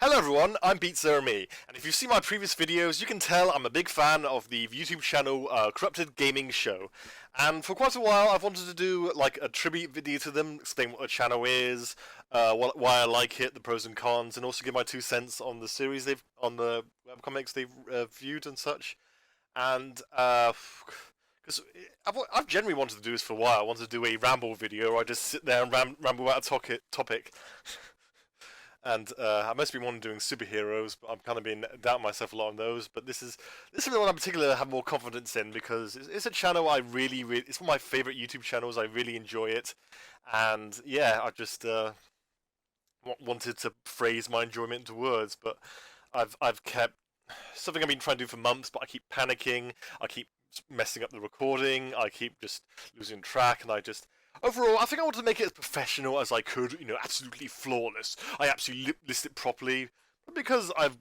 Hello everyone, I'm Me, and if you've seen my previous videos, you can tell I'm a big fan of the YouTube channel Corrupted Gaming Show. And for quite a while, I've wanted to do like a tribute video to them, explain what the channel is, why I like it, the pros and cons, and also give my 2 cents on the series on the webcomics they've viewed and such. And because I've generally wanted to do this for a while. I wanted to do a ramble video where I just sit there and ramble about a topic. And I must be one doing superheroes, but I'm kind of been doubting myself a lot on those. But this is the one in particular I have more confidence in because it's a channel I really it's one of my favorite YouTube channels. I really enjoy it, and yeah, I just wanted to phrase my enjoyment into words. But I've kept something I've been trying to do for months, but I keep panicking. I keep messing up the recording. I keep just losing track, and overall, I think I wanted to make it as professional as I could, absolutely flawless. I absolutely list it properly, but because I've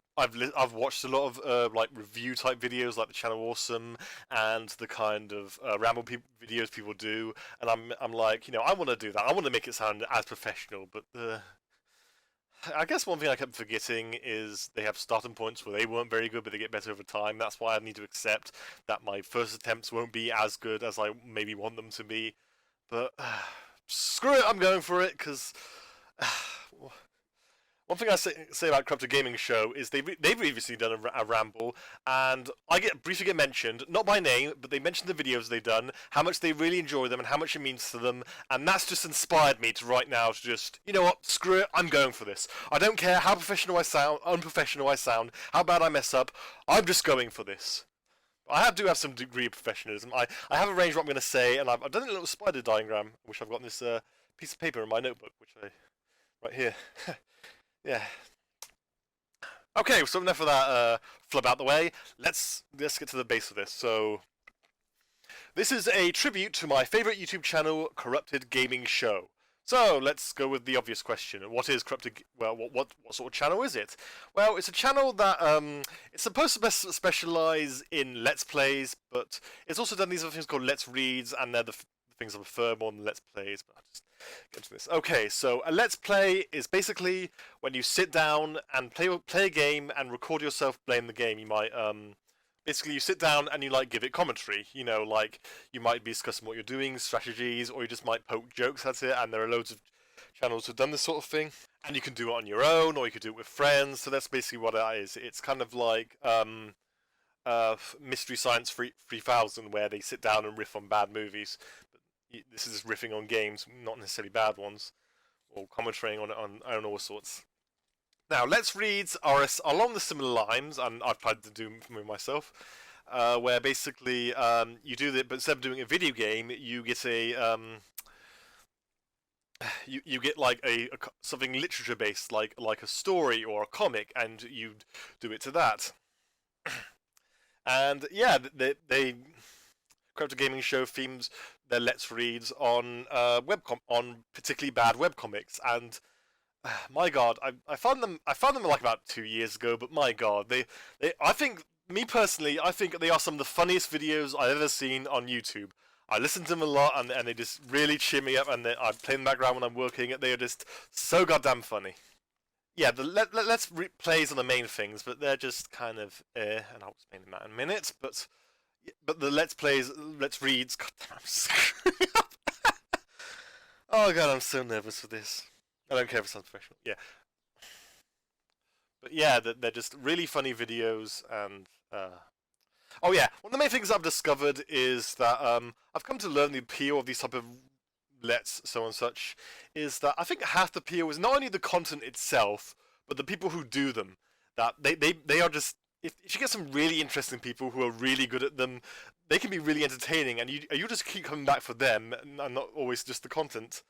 watched a lot of like review type videos, like the channel Awesome and the kind of ramble videos people do, and I'm like, I want to do that. I want to make it sound as professional, but I guess one thing I kept forgetting is they have starting points where they weren't very good, but they get better over time. That's why I need to accept that my first attempts won't be as good as I maybe want them to be. But screw it, I'm going for it, because one thing I say about Corrupted Gaming Show is they've previously done a ramble, and I briefly get mentioned, not by name, but they mention the videos they've done, how much they really enjoy them, and how much it means to them, and that's just inspired me to right now to just, you know what, screw it, I'm going for this. I don't care how professional I sound, unprofessional I sound, how bad I mess up, I'm just going for this. I do have some degree of professionalism. I have arranged what I'm going to say, and I've done a little spider diagram, which I've got in this piece of paper in my notebook, right here. Yeah. Okay, so enough of that flub out the way. Let's get to the base of this. So, this is a tribute to my favorite YouTube channel, Corrupted Gaming Show. So let's go with the obvious question: what is Corrupted? Well, what sort of channel is it? Well, it's a channel that it's supposed to specialize in Let's Plays, but it's also done these other things called Let's Reads, and they're the things I prefer more than Let's Plays. But I'll just get into this. Okay, so a Let's Play is basically when you sit down and play a game and record yourself playing the game. You might basically, you sit down and you give it commentary. Like you might be discussing what you're doing, strategies, or you just might poke jokes at it. And there are loads of channels who've done this sort of thing. And you can do it on your own, or you could do it with friends. So that's basically what it is. It's kind of like Mystery Science 3000, where they sit down and riff on bad movies. But this is riffing on games, not necessarily bad ones, or commentating on all sorts. Now, Let's Reads are along the similar lines, and I've tried to do them myself, where basically you do that, but instead of doing a video game, you get you get like something literature based, like a story or a comic, and you do it to that. And yeah, they Corrupted Gaming Show themes their Let's Reads on on particularly bad webcomics, and my God, I found them like about 2 years ago, but my God, I think they are some of the funniest videos I've ever seen on YouTube. I listen to them a lot, and they just really cheer me up, and I play in the background when I'm working. They are just so goddamn funny. Yeah, the Let's Plays are the main things, but they're just kind of and I'll explain that in a minute. But the Let's Plays, Let's Reads, God damn, I'm screwing up. Oh God, I'm so nervous for this. I don't care if it sounds professional. Yeah. But yeah, they're just really funny videos, and oh yeah, one of the main things I've discovered is that I've come to learn the appeal of these type of so and such, is that I think half the appeal is not only the content itself, but the people who do them. That they are just, if you get some really interesting people who are really good at them, they can be really entertaining, and you just keep coming back for them, and not always just the content.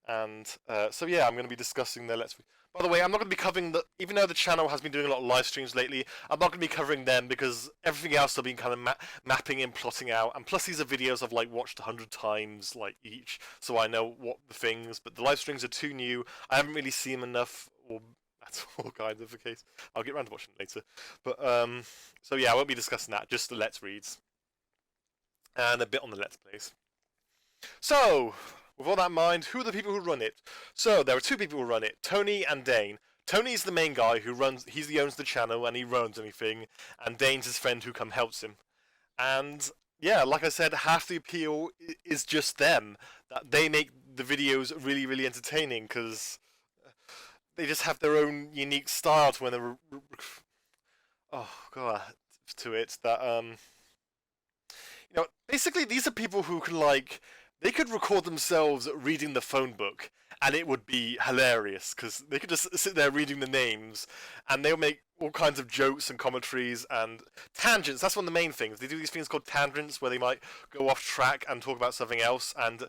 And so yeah, I'm going to be discussing their Let's Read. By the way, I'm not going to be covering even though the channel has been doing a lot of live streams lately, I'm not going to be covering them because everything else I've been kind of mapping and plotting out. And plus these are videos I've watched 100 times each, so I know what the things. But the live streams are too new. I haven't really seen them enough, or that's all kind of the case. I'll get around to watching them later. But so yeah, I won't be discussing that. Just the Let's Reads and a bit on the Let's Plays. So, with all that in mind, who are the people who run it? So, there are two people who run it, Tony and Dane. Tony's the main guy who runs. He owns the channel and he runs anything, and Dane's his friend who helps him. And yeah, like I said, half the appeal is just them. That they make the videos really, really entertaining because they just have their own unique style to when they're oh god to it. That basically these are people who can they could record themselves reading the phone book and it would be hilarious because they could just sit there reading the names and they'll make all kinds of jokes and commentaries and tangents. That's one of the main things. They do these things called tangents where they might go off track and talk about something else, and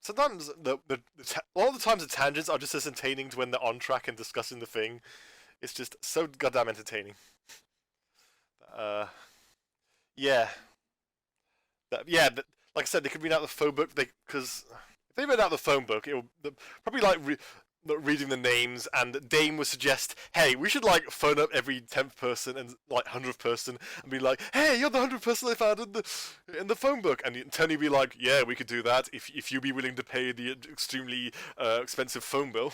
sometimes a lot of the times the tangents are just as entertaining to when they're on track and discussing the thing. It's just so goddamn entertaining. Uh, yeah, like I said, they could read out the phone book. Because if they read out the phone book, it'll probably reading the names, and Dame would suggest, "Hey, we should phone up every 10th person and 100th person and be like, hey, you're the 100th person I found in the phone book," and Tony would be like, "Yeah, we could do that if you be willing to pay the extremely expensive phone bill."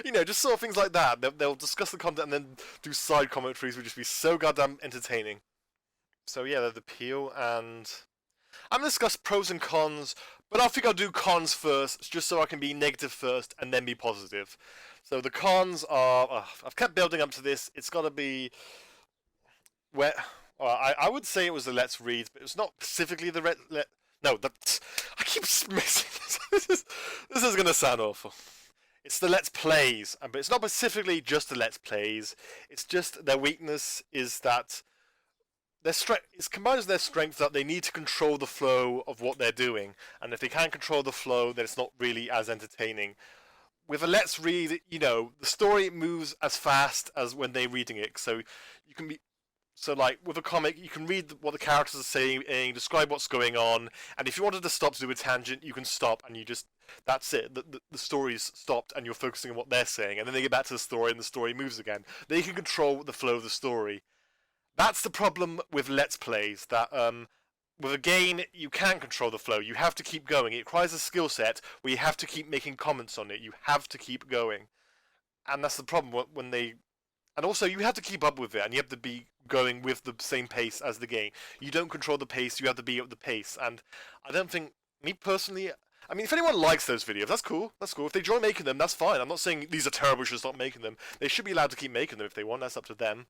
Just sort of things like that. They'll discuss the content and then do side commentaries, which would just be so goddamn entertaining. So yeah, the appeal, and I'm gonna discuss pros and cons, but I think I'll do cons first, just so I can be negative first and then be positive. So the cons are, I've kept building up to this. It's got to be where I would say it was the Let's Read, but it's not specifically the no, I keep missing this. This is gonna sound awful. It's the Let's Plays, but it's not specifically just the Let's Plays. It's just their weakness is that their strength is combined with their strength that they need to control the flow of what they're doing, and if they can't control the flow, then it's not really as entertaining. With a Let's Read, the story moves as fast as when they're reading it, so you can be. So, with a comic, you can read what the characters are saying, describe what's going on, and if you wanted to stop to do a tangent, you can stop, and that's it. The story's stopped, and you're focusing on what they're saying, and then they get back to the story, and the story moves again. They can control the flow of the story. That's the problem with Let's Plays, that with a game, you can't control the flow. You have to keep going. It requires a skill set where you have to keep making comments on it. You have to keep going. And that's the problem when they... And also, you have to keep up with it, and you have to be going with the same pace as the game. You don't control the pace, you have to be at the pace. And I don't think, me personally... I mean, if anyone likes those videos, that's cool. That's cool. If they enjoy making them, that's fine. I'm not saying these are terrible, you should stop making them. They should be allowed to keep making them if they want. That's up to them.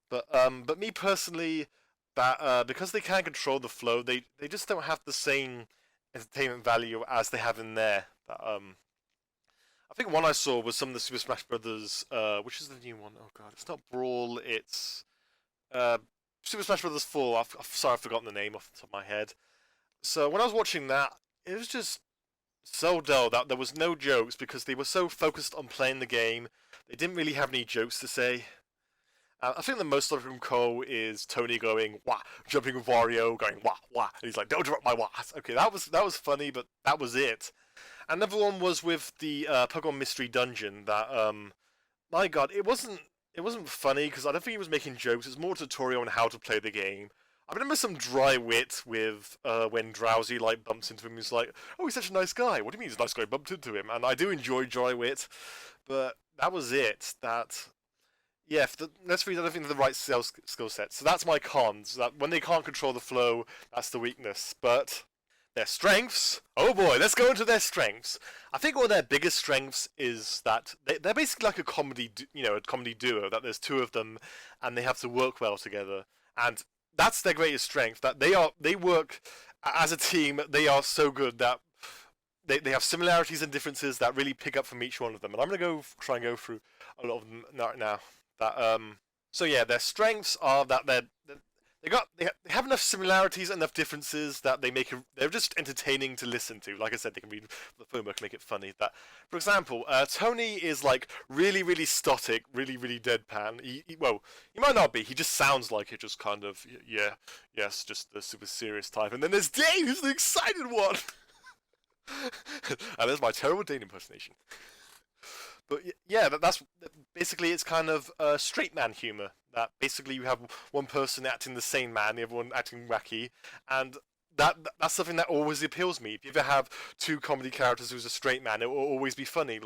But me personally, that because they can't control the flow, they just don't have the same entertainment value as they have in there. I think one I saw was some of the Super Smash Brothers. Which is the new one? Oh god, it's not Brawl. It's Super Smash Brothers 4. Sorry, I've forgotten the name off the top of my head. So when I was watching that, it was just so dull that there was no jokes because they were so focused on playing the game. They didn't really have any jokes to say. I think the most of from Cole is Tony going wah, jumping with Wario, going wah wah, and he's like, "Don't drop my wah." Okay, that was funny, but that was it. Another one was with the Pokemon Mystery Dungeon. That my God, it wasn't funny because I don't think he was making jokes. It's more a tutorial on how to play the game. I remember some dry wit with when Drowsy bumps into him. He's like, "Oh, he's such a nice guy." What do you mean he's a nice guy? Bumped into him, and I do enjoy dry wit, but that was it. Yeah, let's read. I don't think they're the right skill set. So that's my cons. That when they can't control the flow, that's the weakness. But their strengths. Oh boy, let's go into their strengths. I think one of their biggest strengths is that they're basically like a comedy, a comedy duo. That there's two of them, and they have to work well together. And that's their greatest strength. That they work as a team. They are so good that they have similarities and differences that really pick up from each one of them. And I'm gonna try and go through a lot of them now. So yeah, their strengths are that they have enough similarities and enough differences that they're just entertaining to listen to. Like I said, they can read the phone book and make it funny. That, for example, Tony is really, really stoic, really, really deadpan. Well, he might not be. He just sounds like it. Just kind of yes, just the super serious type. And then there's Dane, who's the excited one. And there's my terrible Dane impersonation. But yeah, that's basically it's kind of straight man humor. That basically you have one person acting the sane man, the other one acting wacky, and that's something that always appeals me. If you ever have two comedy characters who's a straight man, it will always be funny.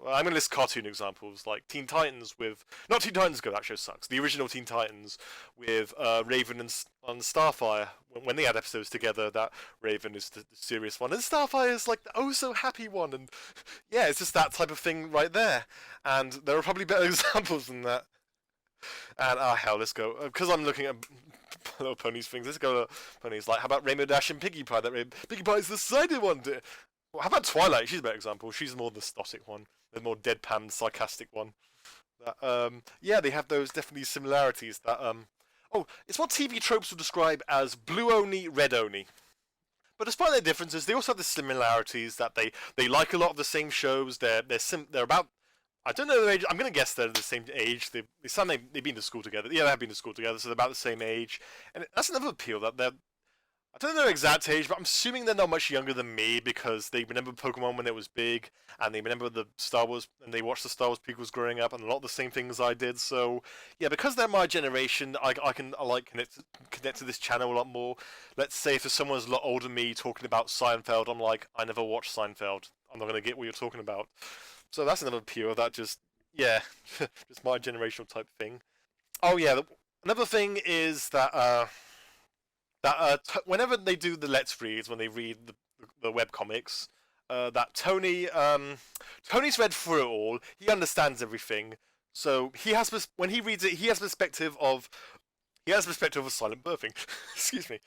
I'm going to list cartoon examples, like Teen Titans with... Not Teen Titans Go, that show sucks. The original Teen Titans with Raven and Starfire. When they had episodes together, that Raven is the serious one, and Starfire is like the oh-so-happy one, and yeah, it's just that type of thing right there. And there are probably better examples than that. And, hell, let's go. Because I'm looking at Little Ponies things, let's go to Ponies. Like, how about Rainbow Dash and Piggy Pie? Piggy Pie is the sided one. Well, how about Twilight? She's a better example. She's more the stoic one, the more deadpan, sarcastic one. Yeah, they have those definitely similarities. Oh, it's what TV tropes would describe as blue only, red only. But despite their differences, they also have the similarities that they like a lot of the same shows. They're about, I don't know their age. I'm gonna guess they're the same age. They've been to school together. Yeah, they have been to school together, so they're about the same age. And that's another appeal that they're. I don't know their exact age, but I'm assuming they're not much younger than me because they remember Pokemon when it was big, and they remember the Star Wars, and they watched the Star Wars prequels growing up, and a lot of the same things I did. So yeah, because they're my generation, I can connect to this channel a lot more. Let's say if someone's a lot older than me talking about Seinfeld, I'm like, I never watched Seinfeld. I'm not gonna get what you're talking about. So that's another appeal. That just just my generational type thing. Oh yeah, another thing is that. Whenever they do the Let's Reads, when they read the webcomics, that Tony's read through it all. He understands everything. So when he reads it, he has perspective of silent birthing. Excuse me.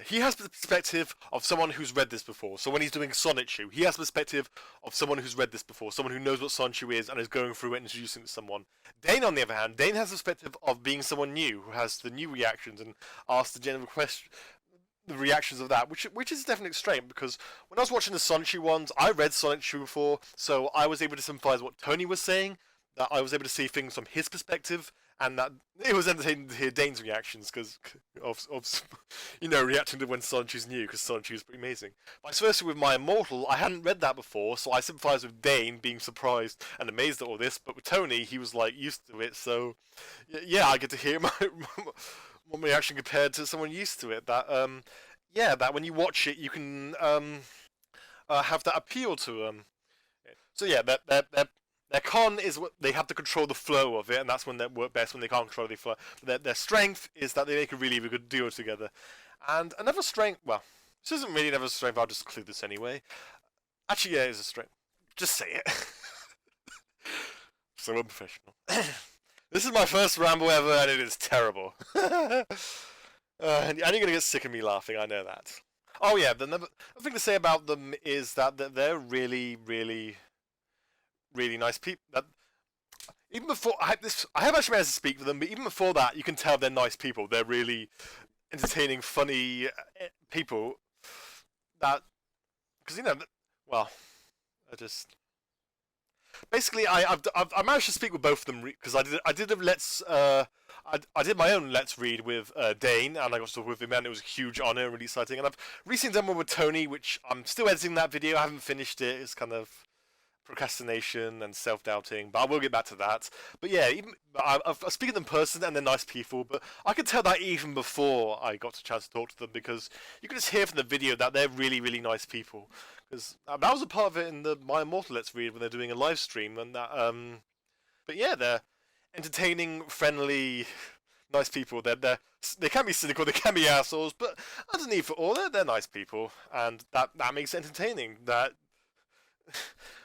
He has perspective of someone who's read this before. So when he's doing Sonichu, he has perspective of someone who's read this before, someone who knows what Sonichu is and is going through it and introducing it to someone. Dane, on the other hand, Dane has perspective of being someone new, who has the new reactions and asks the general question, the reactions of that, which is definitely strange, because when I was watching the Sonichu ones, I read Sonichu before, so I was able to sympathize what Tony was saying, that I was able to see things from his perspective, and that it was entertaining to hear Dane's reactions because of reacting to when Sonichu's new, because Sonichu's pretty amazing. Vice versa with My Immortal, I hadn't read that before, so I sympathized with Dane being surprised and amazed at all this. But with Tony, he was like used to it, so yeah, I get to hear my reaction compared to someone used to it. That when you watch it, you can have that appeal to them. So yeah, their con is what they have to control the flow of it, and that's when they work best, when they can't control the flow. But their strength is that they make a really good duo together. And another strength, well, this isn't really another strength, I'll just include this anyway. Actually, yeah, it is a strength. Just say it. So unprofessional. This is my first ramble ever, and it is terrible. And you're going to get sick of me laughing, I know that. Oh yeah, the thing to say about them is that they're really, really... really nice people. Even before I have actually managed to speak with them, but even before that, you can tell they're nice people. They're really entertaining, funny people. Because I just basically I managed to speak with both of them because I did my own Let's Read with Dane, and I got to talk with him, and it was a huge honor and really exciting. And I've recently done one with Tony, which I'm still editing that video. I haven't finished it. It's kind of procrastination and self-doubting, but I will get back to that. But yeah, I speak to them in person, and they're nice people, but I could tell that even before I got a chance to talk to them, because you can just hear from the video that they're really, really nice people. Because that was a part of it in the My Immortal Let's Read when they're doing a live stream, and that. But yeah, they're entertaining, friendly, nice people. They can be cynical, they can be assholes, but underneath it all, they're nice people, and that makes it entertaining. That.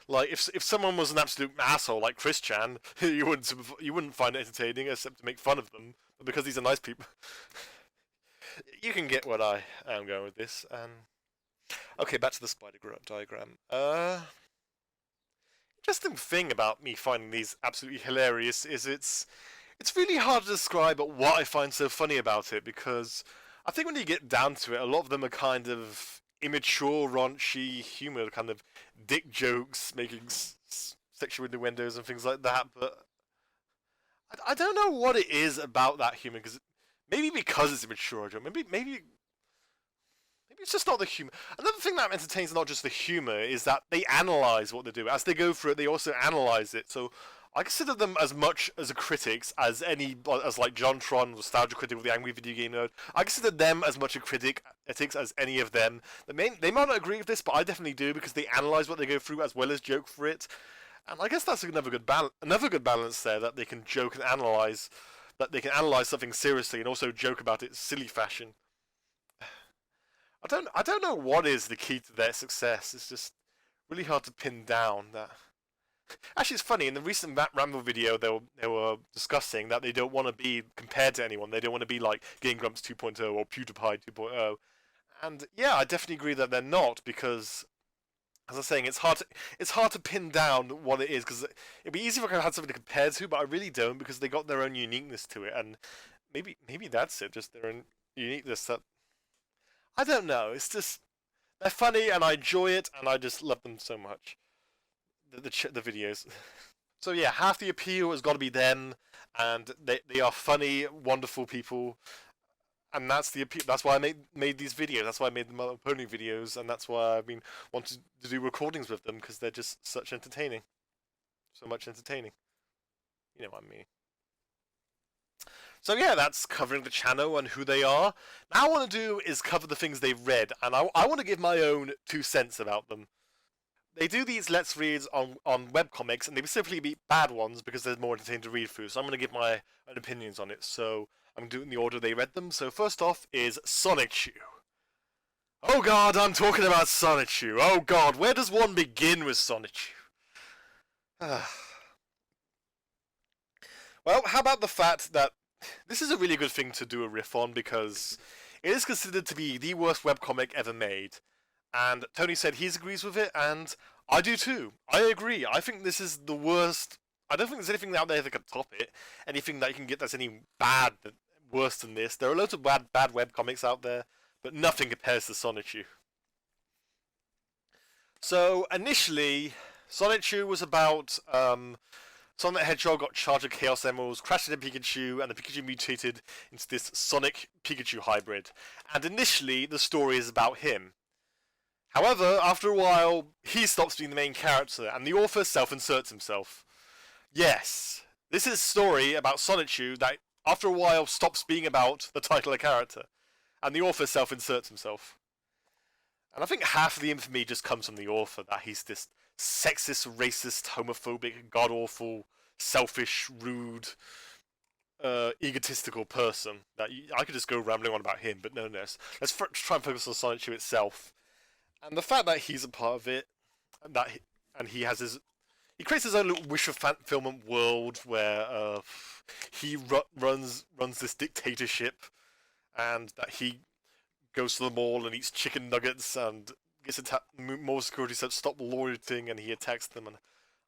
Like if someone was an absolute asshole like Chris Chan, you wouldn't find it entertaining except to make fun of them. But because these are nice people, you can get what I am going with this. Okay, back to the spider diagram. Interesting thing about me finding these absolutely hilarious is it's really hard to describe what I find so funny about it, because I think when you get down to it, a lot of them are kind of immature, raunchy humor, kind of dick jokes, making sexual innuendos and things like that. But I don't know what it is about that humor, because it's immature, maybe it's just not the humor. Another thing that entertains not just the humor is that they analyze what they do. As they go through it, they also analyze it. So I consider them as much as a critics as like John Tron, nostalgia critic with the Angry Video Game Nerd. I consider them as much a critics as any of them. They might not agree with this, but I definitely do, because they analyze what they go through as well as joke for it. And I guess that's another good balance there, that they can joke and analyze, that they can analyze something seriously and also joke about it silly fashion. I don't know what is the key to their success. It's just really hard to pin down. That actually, it's funny. In the recent Ramble video, they were discussing that they don't want to be compared to anyone. They don't want to be like Game Grumps 2.0 or PewDiePie 2.0. And yeah, I definitely agree that they're not, because as I was saying, it's hard to pin down what it is, because it'd be easy if I had something to compare to, but I really don't, because they got their own uniqueness to it, and maybe that's it, just their own uniqueness. That I don't know. It's just they're funny, and I enjoy it, and I just love them so much. The videos. So yeah, half the appeal has got to be them, and they are funny, wonderful people, and that's the appeal. That's why I made these videos. That's why I made the My Pony videos, and that's why I've been wanting to do recordings with them, because they're just such entertaining, so much entertaining. You know what I mean. So yeah, that's covering the channel and who they are. Now what I want to do is cover the things they've read, and I want to give my own 2 cents about them. They do these Let's Reads on webcomics, and they specifically be bad ones because they're more entertaining to read through, so I'm going to give my own opinions on it. So I'm doing the order they read them. So first off is Sonic Chew. Oh god, I'm talking about Sonic Chew. Oh god, where does one begin with Sonic Chew? Well, how about the fact that this is a really good thing to do a riff on, because it is considered to be the worst webcomic ever made. And Tony said he agrees with it, and I do too. I agree. I think this is the worst. I don't think there's anything out there that can top it. Anything that you can get that's any worse than this. There are loads of bad webcomics out there, but nothing compares to Sonichu. So initially, Sonichu was about Sonic the Hedgehog got charged of Chaos Emeralds, crashed into Pikachu, and the Pikachu mutated into this Sonic Pikachu hybrid. And initially, the story is about him. However, after a while, he stops being the main character, and the author self-inserts himself. Yes, this is a story about Sonichu that, after a while, stops being about the title of character, and the author self-inserts himself. And I think half of the infamy just comes from the author, that he's this sexist, racist, homophobic, god-awful, selfish, rude, egotistical person. That I could just go rambling on about him, but no. Let's try and focus on Sonichu itself. And the fact that he's a part of it, and he creates his own little wish fulfillment world where he runs this dictatorship, and that he goes to the mall and eats chicken nuggets and gets more security said stop looting, and he attacks them. And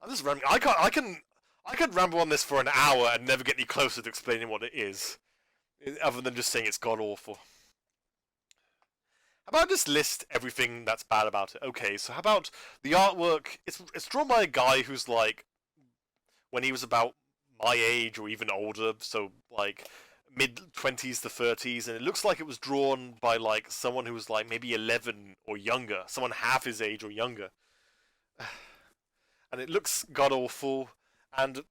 I'm just rambling. I could ramble on this for an hour and never get any closer to explaining what it is, other than just saying it's god awful. How about I just list everything that's bad about it? Okay, so how about the artwork? It's drawn by a guy who's like, when he was about my age or even older, so like mid-20s to 30s, and it looks like it was drawn by like someone who was like maybe 11 or younger, someone half his age or younger. And it looks god-awful, and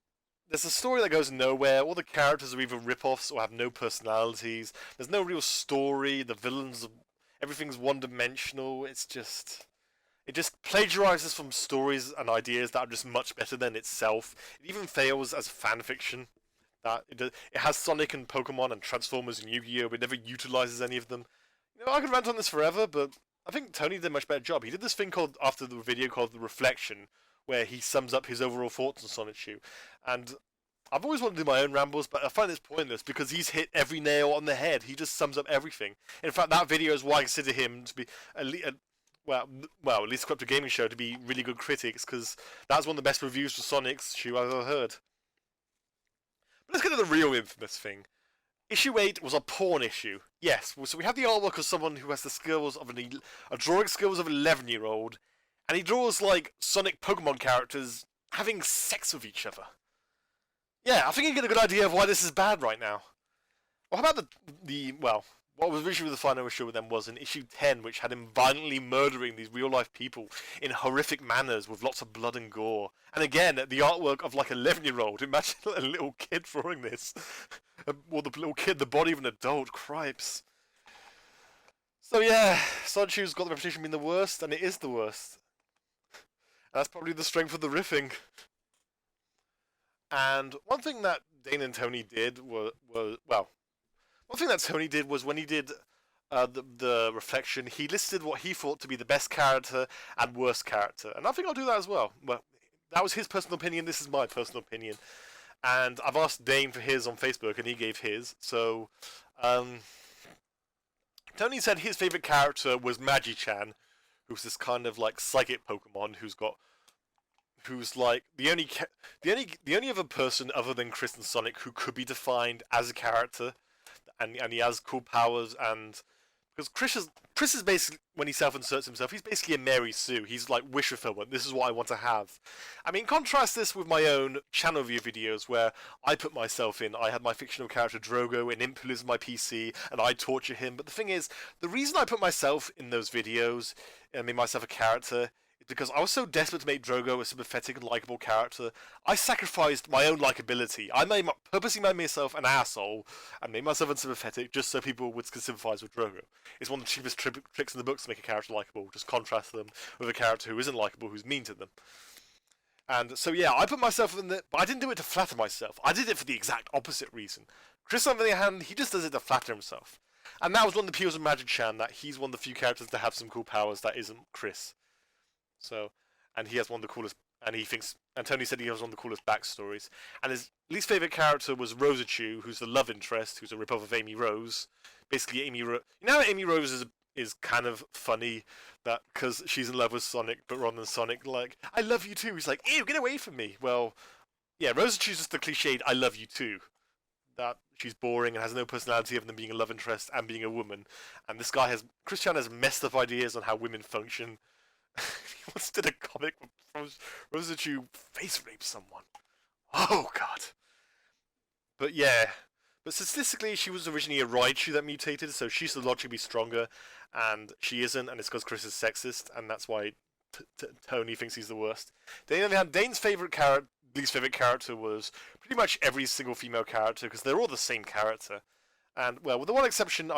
there's a story that goes nowhere. All the characters are either rip-offs or have no personalities. There's no real story. The villains, everything's one-dimensional. It just plagiarizes from stories and ideas that are just much better than itself. It even fails as fan fiction. That it has Sonic and Pokemon and Transformers and Yu-Gi-Oh, but it never utilizes any of them. You know, I could rant on this forever, but I think Tony did a much better job. He did this thing called, after the video, called The Reflection, where he sums up his overall thoughts on Sonic Shoe. And I've always wanted to do my own rambles, but I find this pointless because he's hit every nail on the head. He just sums up everything. In fact, that video is why I consider him to be at least Corrupted Gaming Show to be really good critics, because that's one of the best reviews for Sonic's Shoe I've ever heard. But let's get to the real infamous thing. Issue 8 was a porn issue. Yes, so we have the artwork of someone who has the skills of drawing skills of an 11-year-old, and he draws like Sonic Pokemon characters having sex with each other. Yeah, I think you get a good idea of why this is bad right now. Well, how about what was originally the final issue with them was in issue 10, which had him violently murdering these real-life people in horrific manners with lots of blood and gore. And again, the artwork of like an 11-year-old. Imagine a little kid drawing this. Or the little kid, the body of an adult. Cripes. So yeah, Sonichu's got the reputation of being the worst, and it is the worst. And that's probably the strength of the riffing. And one thing that Dane and Tony did was well, one thing that Tony did was when he did the reflection, he listed what he thought to be the best character and worst character, and I think I'll do that as well. But that was his personal opinion. This is my personal opinion, and I've asked Dane for his on Facebook, and he gave his. So, Tony said his favorite character was Magi-chan, who's this kind of like psychic Pokemon who's like the only other person other than Chris and Sonic who could be defined as a character, and he has cool powers. And because Chris is basically, when he self-inserts himself, he's basically a Mary Sue. He's like wish fulfillment. This is what I want to have. I mean, contrast this with my own channel view videos where I put myself in. I had my fictional character Drogo, and Impul is my PC, and I torture him. But the thing is, the reason I put myself in those videos and made myself a character is because I was so desperate to make Drogo a sympathetic and likable character. I sacrificed my own likability. I purposely made myself an asshole and made myself unsympathetic just so people would sympathize with Drogo. It's one of the cheapest tricks in the books to make a character likable. Just contrast them with a character who isn't likable, who's mean to them. And so yeah, I put myself in the... But I didn't do it to flatter myself. I did it for the exact opposite reason. Chris, on the other hand, he just does it to flatter himself. And that was one of the appeals of Magic-chan, that he's one of the few characters to have some cool powers that isn't Chris. So, and he has one of the coolest, and Tony said he has one of the coolest backstories. And his least favorite character was Rosachu, who's the love interest, who's a ripoff of Amy Rose. Basically, you know how Amy Rose is kind of funny, that because she's in love with Sonic, but rather than Sonic, like, I love you too. He's like, ew, get away from me. Well, yeah, Rosachu's just the cliched, I love you too. That she's boring and has no personality other than being a love interest and being a woman. And this guy Christian has messed up ideas on how women function. He once did a comic where Rosachu face raped someone. Oh god. But yeah. But statistically, she was originally a Raichu that mutated, so she's logically stronger, and she isn't, and it's because Chris is sexist, and that's why Tony thinks he's the worst. Dane's least favorite character was pretty much every single female character, because they're all the same character. And, well, with the one exception,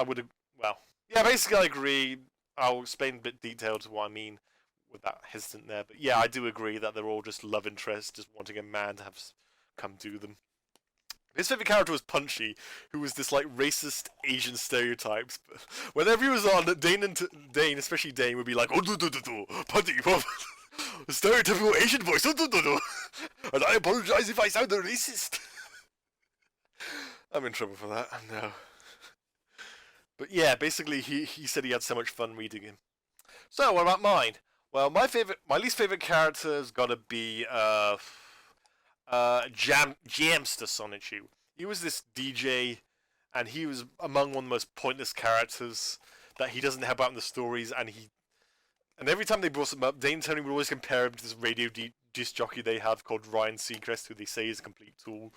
basically I agree. I'll explain a bit detailed what I mean with that hesitant there. But yeah, I do agree that they're all just love interests, just wanting a man to have come do them. His favorite character was Punchy, who was this like racist Asian stereotypes. But whenever he was on, Dane, especially Dane, would be like, "Oh, Punchy, stereotypical Asian voice, and I apologize if I sound a racist." I'm in trouble for that. No. But yeah, basically, he said he had so much fun reading him. So what about mine? Well, my least favorite character has got to be Jamster Sonichu. He was this DJ, and he was among one of the most pointless characters that he doesn't help out in the stories, and every time they brought him up, Dane and Tony would always compare him to this radio disc jockey they have called Ryan Seacrest, who they say is a complete tool.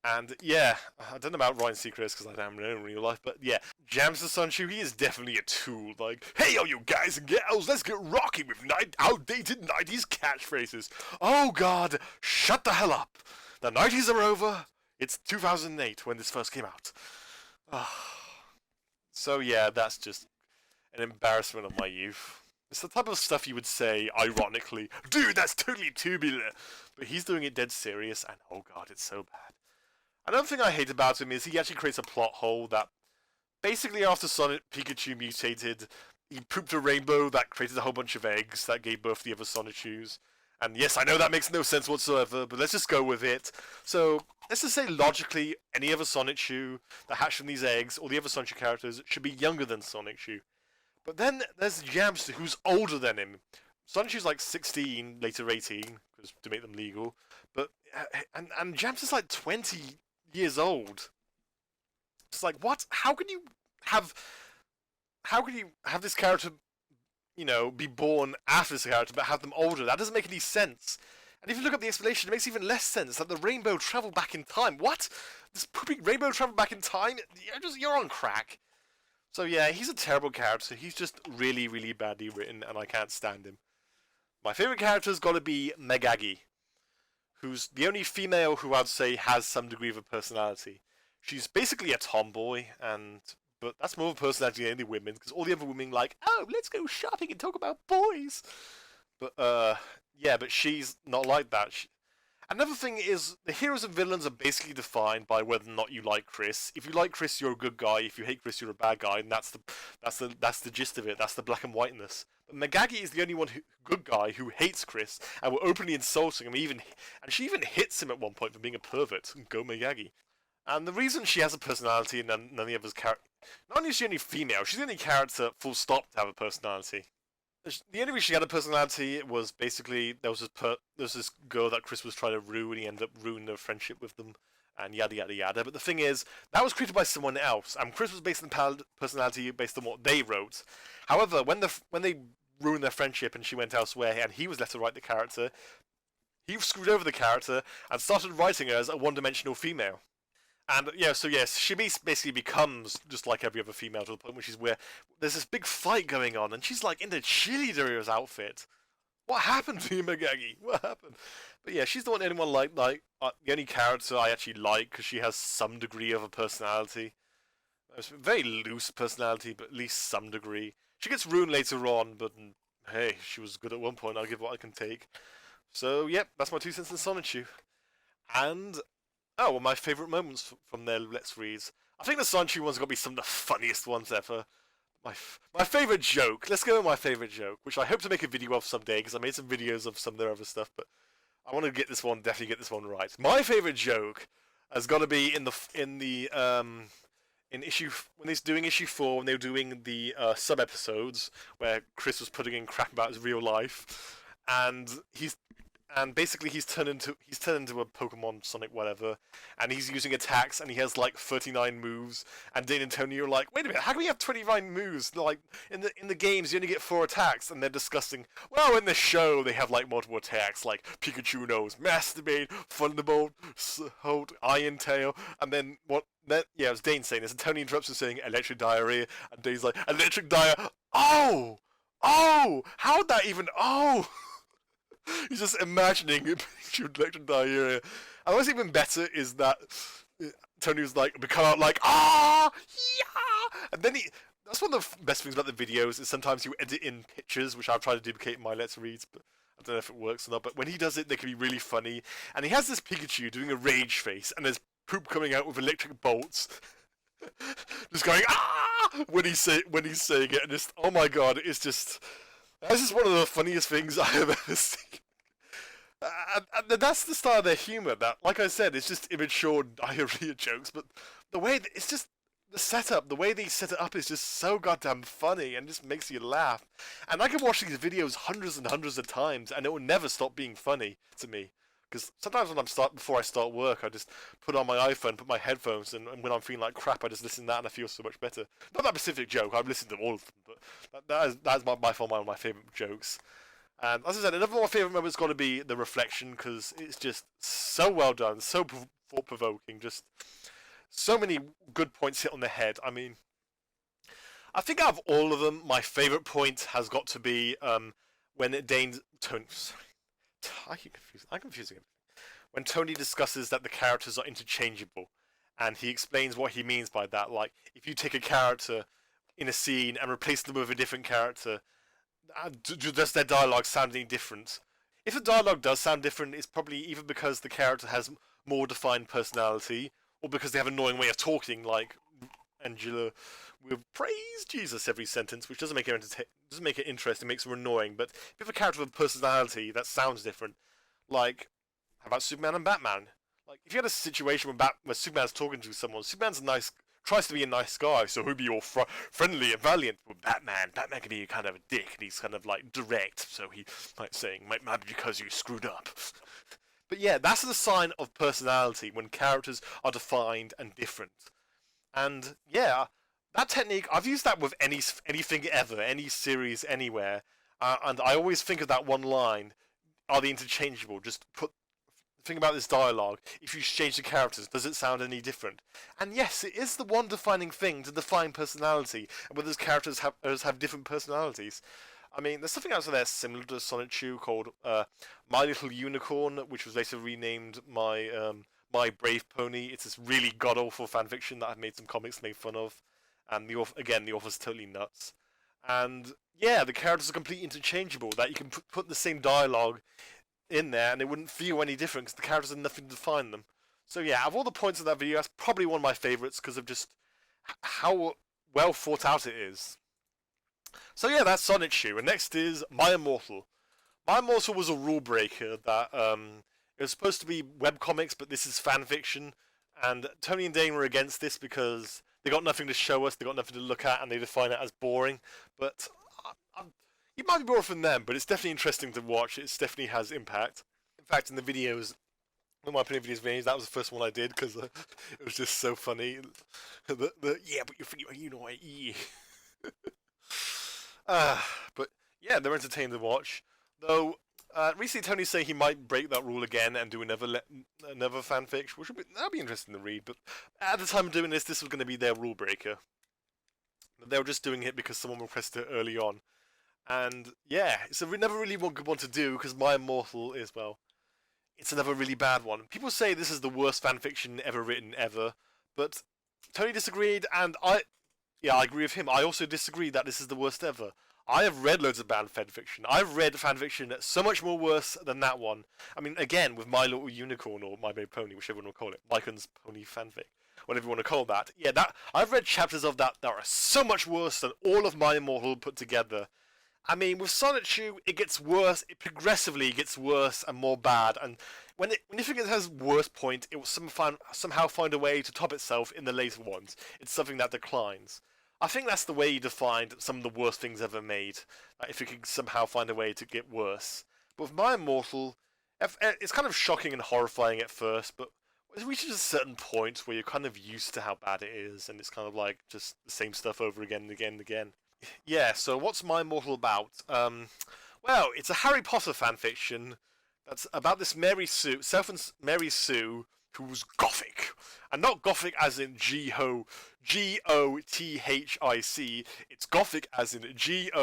And yeah, I don't know about Ryan Seacrest because I don't know in real life, but yeah, Jamster Sonichu, he is definitely a tool. Like, hey, all you guys and gals, let's get rocking with outdated 90s catchphrases. Oh god, shut the hell up. The 90s are over. It's 2008 when this first came out. So yeah, that's just an embarrassment of my youth. It's the type of stuff you would say, ironically, dude, that's totally tubular. But he's doing it dead serious, and oh god, it's so bad. Another thing I hate about him is he actually creates a plot hole that basically after Sonic Pikachu mutated, he pooped a rainbow that created a whole bunch of eggs that gave birth to the other Sonichus. And yes, I know that makes no sense whatsoever, but let's just go with it. So, let's just say logically, any other Sonichu that hatched from these eggs, or the other Sonichu characters, should be younger than Sonichu. But then there's Jamster, who's older than him. Sonichu's like 16, later 18, to make them legal. But and Jamster's like 20 years old. It's like, what? How could you have this character, be born after this character, but have them older? That doesn't make any sense. And if you look up the explanation, it makes even less sense that the rainbow traveled back in time. What? This pooping rainbow traveled back in time? You're on crack. So yeah, he's a terrible character. He's just really, really badly written, and I can't stand him. My favorite character's got to be Megagi, who's the only female who I'd say has some degree of a personality. She's basically a tomboy, but that's more of a personality than any women, because all the other women like, oh, let's go shopping and talk about boys. But yeah, but she's not like that. Another thing is the heroes and villains are basically defined by whether or not you like Chris. If you like Chris, you're a good guy. If you hate Chris, you're a bad guy, and that's the gist of it. That's the black and whiteness. But Megagi is the only good guy who hates Chris and will openly insulting him. And she even hits him at one point for being a pervert. Go Megagi. And the reason she has a personality and none of the others not only is she only female, she's the only character full stop to have a personality. The only reason she had a personality was basically there was this girl that Chris was trying to ruin. He ended up ruining their friendship with them, and yada yada yada. But the thing is, that was created by someone else, and Chris was based on personality based on what they wrote. However, when they ruined their friendship and she went elsewhere, and he was left to write the character, he screwed over the character and started writing her as a one-dimensional female. And yeah, so yes, she basically becomes just like every other female to the point where there's this big fight going on, and she's like in the cheerleader's outfit. What happened to you, Megagi? What happened? But yeah, she's the one anyone the only character I actually like because she has some degree of a personality. It's a very loose personality, but at least some degree. She gets ruined later on, but hey, she was good at one point. I'll give what I can take. So yep, that's my 2 cents in Sonichu. And oh, well, my favourite moments from their Let's Reads. I think the Sanchi one's got to be some of the funniest ones ever. My favourite joke. Let's go with my favourite joke, which I hope to make a video of someday, because I made some videos of some of their other stuff, but I want to definitely get this one right. My favourite joke has got to be in issue when he's doing issue 4 when they were doing the sub episodes where Chris was putting in crap about his real life, and basically he's turned into a Pokemon Sonic whatever, and he's using attacks, and he has like 39 moves. And Dane and Tony are like, wait a minute, how can we have 29 moves? Like in the games you only get 4 attacks, and they're discussing. Well, in the show they have like multiple attacks, like Pikachu knows Masturbate, Thunderbolt, Hold, Iron Tail, and then what? Yeah, it was Dane saying this, and Tony interrupts him saying Electric Diarrhea, and Dane's like Electric Diarrhea. Oh, how'd that even? Oh. He's just imagining electric diarrhea. And what's even better is that Tony was like, we come out like, yeah! And then that's one of the best things about the videos is sometimes you edit in pictures, which I've tried to duplicate in my Let's Reads, but I don't know if it works or not. But when he does it, they can be really funny. And he has this Pikachu doing a rage face, and there's poop coming out with electric bolts. Just going, when he's saying it, and just, oh my god, it's just... This is one of the funniest things I have ever seen. And that's the style of their humour. That, like I said, it's just immature diarrhea jokes, but the way it's just the setup, the way they set it up is just so goddamn funny and just makes you laugh. And I can watch these videos hundreds and hundreds of times, and it will never stop being funny to me. Because sometimes before I start work, I just put on my iPhone, put my headphones, and when I'm feeling like crap, I just listen to that and I feel so much better. Not that specific joke, I've listened to all of them, but that is by far one of my favourite jokes. And as I said, another of my favourite moments has got to be the reflection, because it's just so well done, so thought-provoking, just so many good points hit on the head. I mean, I think out of all of them, my favourite point has got to be when I'm confusing everything. When Tony discusses that the characters are interchangeable, and he explains what he means by that. Like, if you take a character in a scene and replace them with a different character, does their dialogue sound any different? If the dialogue does sound different, it's probably either because the character has more defined personality, or because they have an annoying way of talking, like Angela will praise Jesus every sentence, which doesn't make it interesting, makes it annoying. But if you have a character with a personality that sounds different, like, how about Superman and Batman? Like, if you had a situation where Superman's talking to someone, Superman's tries to be a nice guy, so he'll be all friendly and valiant. But Batman can be kind of a dick, and he's kind of like direct, so he might be because you screwed up. But yeah, that's the sign of personality, when characters are defined and different. And yeah, that technique, I've used that with anything ever, any series, anywhere. And I always think of that one line, are they interchangeable? Think about this dialogue. If you change the characters, does it sound any different? And yes, it is the one defining thing to define personality, and whether those characters have different personalities. I mean, there's something else there similar to Sonic Chew called My Little Unicorn, which was later renamed My Brave Pony. It's this really god-awful fanfiction that I've made some comics made fun of. And the author's totally nuts. And yeah, the characters are completely interchangeable, that you can put the same dialogue in there and it wouldn't feel any different because the characters had nothing to define them. So yeah, out of all the points of that video, that's probably one of my favourites because of just how well thought out it is. So yeah, that's Sonnet Shoe, and next is My Immortal. My Immortal was a rule breaker that it was supposed to be webcomics, but this is fan fiction, and Tony and Dane were against this because they got nothing to show us, they got nothing to look at, and they define it as boring. But it might be boring from them, but it's definitely interesting to watch. It definitely has impact. In fact, in the videos, one of my videos, that was the first one I did because it was just so funny. Yeah, but you know what? Yeah. But yeah, they're entertaining to watch. Though recently Tony said he might break that rule again and do another fanfic, which that'd be interesting to read. But at the time of doing this was going to be their rule breaker. They were just doing it because someone requested it early on. And yeah, it's a never really good one to do because My Immortal is, well, it's another really bad one. People say this is the worst fanfiction ever written ever, but Tony disagreed, and I agree with him. I also disagree that this is the worst ever. I have read loads of bad fanfiction. I've read fanfiction that's so much more worse than that one. I mean, again, with My Little Unicorn or My Baby Pony, whichever one will call it, Mycon's Pony fanfic, whatever you want to call that. Yeah, that I've read chapters of that are so much worse than all of My Immortal put together. I mean, with Sonnet Shoe, it gets worse. It progressively gets worse and more bad. And when you think it has worst point, it will somehow find a way to top itself in the later ones. It's something that declines. I think that's the way you defined some of the worst things ever made. If it can somehow find a way to get worse. But with My Immortal, it's kind of shocking and horrifying at first, but it reaches a certain point where you're kind of used to how bad it is, and it's kind of like just the same stuff over again and again and again. Yeah, so what's My Immortal about? Well, it's a Harry Potter fanfiction that's about this Mary Sue, Mary Sue, who's gothic. And not gothic as in G-O-T-H-I-C, it's gothic as in G-O-F-F-I-C.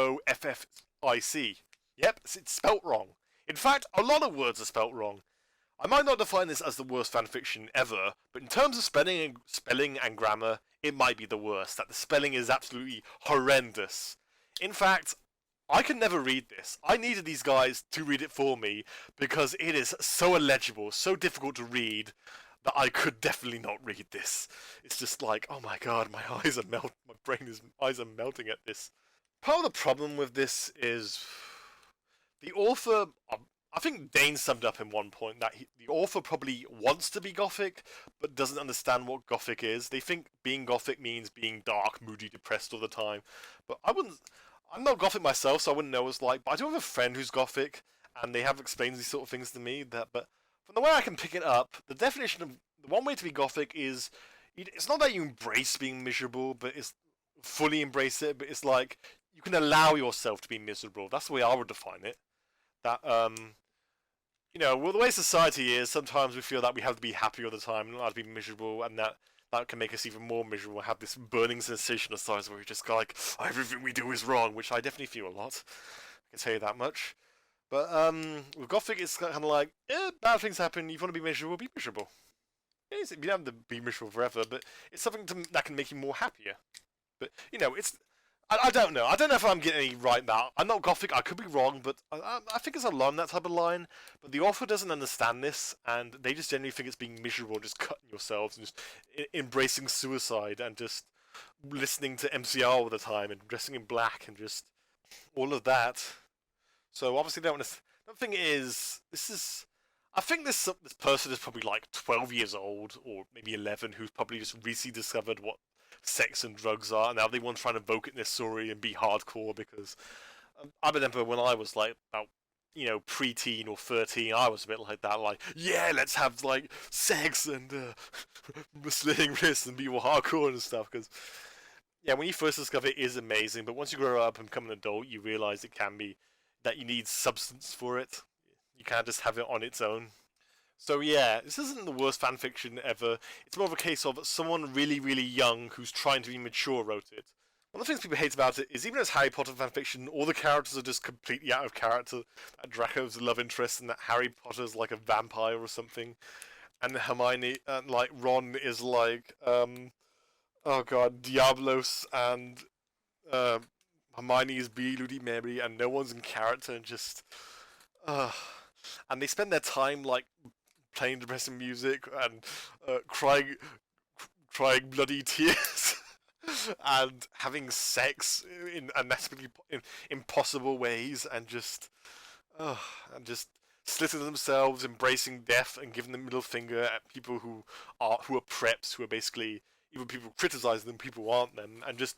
Yep, it's spelt wrong. In fact, a lot of words are spelt wrong. I might not define this as the worst fanfiction ever, but in terms of spelling and grammar, it might be the worst. That the spelling is absolutely horrendous. In fact, I could never read this. I needed these guys to read it for me because it is so illegible, so difficult to read that I could definitely not read this. It's just like, oh my god, my eyes are eyes are melting at this. Part of the problem with this is the author. I think Dane summed up in one point that the author probably wants to be gothic, but doesn't understand what gothic is. They think being gothic means being dark, moody, depressed all the time. But I'm not gothic myself, so I wouldn't know what it's like. But I do have a friend who's gothic, and they have explained these sort of things to me. But from the way I can pick it up, the definition of the one way to be gothic is, it's not that you embrace being miserable, but it's fully embrace it. But it's like you can allow yourself to be miserable. That's the way I would define it. That well, the way society is, sometimes we feel that we have to be happy all the time, not have to be miserable, and that can make us even more miserable. Have this burning sensation of size where we just go like, everything we do is wrong, which I definitely feel a lot. I can tell you that much. But with Gothic, it's kind of like, bad things happen. You want to be miserable, be miserable. You don't have to be miserable forever, but it's something that can make you more happier. But it's. I don't know. I don't know if I'm getting any right now. I'm not Gothic. I could be wrong, but I think it's along that type of line. But the author doesn't understand this, and they just generally think it's being miserable, just cutting yourselves, and just embracing suicide, and just listening to MCR all the time, and dressing in black, and just all of that. So obviously, the thing is, I think this person is probably like 12 years old, or maybe 11, who's probably just recently discovered what sex and drugs are, and now they want to try and evoke it in this story and be hardcore, because I remember when I was like about preteen or 13, I was a bit like that, like, yeah, let's have like sex and slitting wrists and be more hardcore and stuff, because yeah, when you first discover it is amazing, but once you grow up and become an adult, you realize it can be that you need substance for it. You can't just have it on its own. So yeah, this isn't the worst fanfiction ever. It's more of a case of someone really, really young who's trying to be mature wrote it. One of the things people hate about it is, even as Harry Potter fanfiction, all the characters are just completely out of character. That Draco's a love interest, and that Harry Potter's like a vampire or something, and Hermione, like Ron is like, oh god, Diablos, and Hermione is Bloody Mary, and no one's in character, and just, and they spend their time like playing depressing music and crying bloody tears and having sex in unnecessarily impossible ways uh, and just slitting themselves, embracing death, and giving the middle finger at people who are preps, who are basically even people criticizing them, people aren't them, and just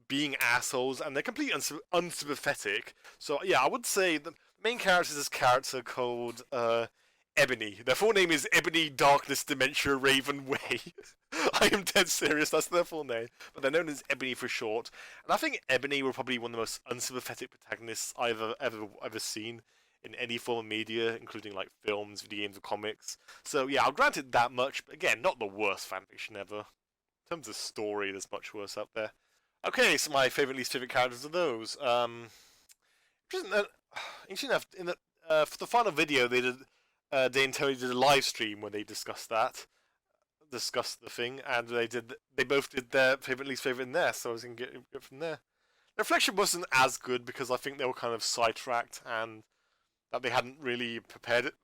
being assholes, and they're completely unsympathetic. So yeah, I would say the main character is this character called Ebony. Their full name is Ebony Darkness Dementia Raven Way. I am dead serious, that's their full name. But they're known as Ebony for short. And I think Ebony were probably one of the most unsympathetic protagonists I've ever seen in any form of media, including like films, video games, or comics. So yeah, I'll grant it that much, but again, not the worst fanfiction ever. In terms of story, there's much worse out there. Okay, so my favorite, least favorite characters are those. Interesting enough, in the for the final video, they and Tony did a live stream where they discussed the thing, and they both did their favorite, least favorite in there. So I was gonna get from there. The reflection wasn't as good because I think they were kind of sidetracked and that they hadn't really prepared it.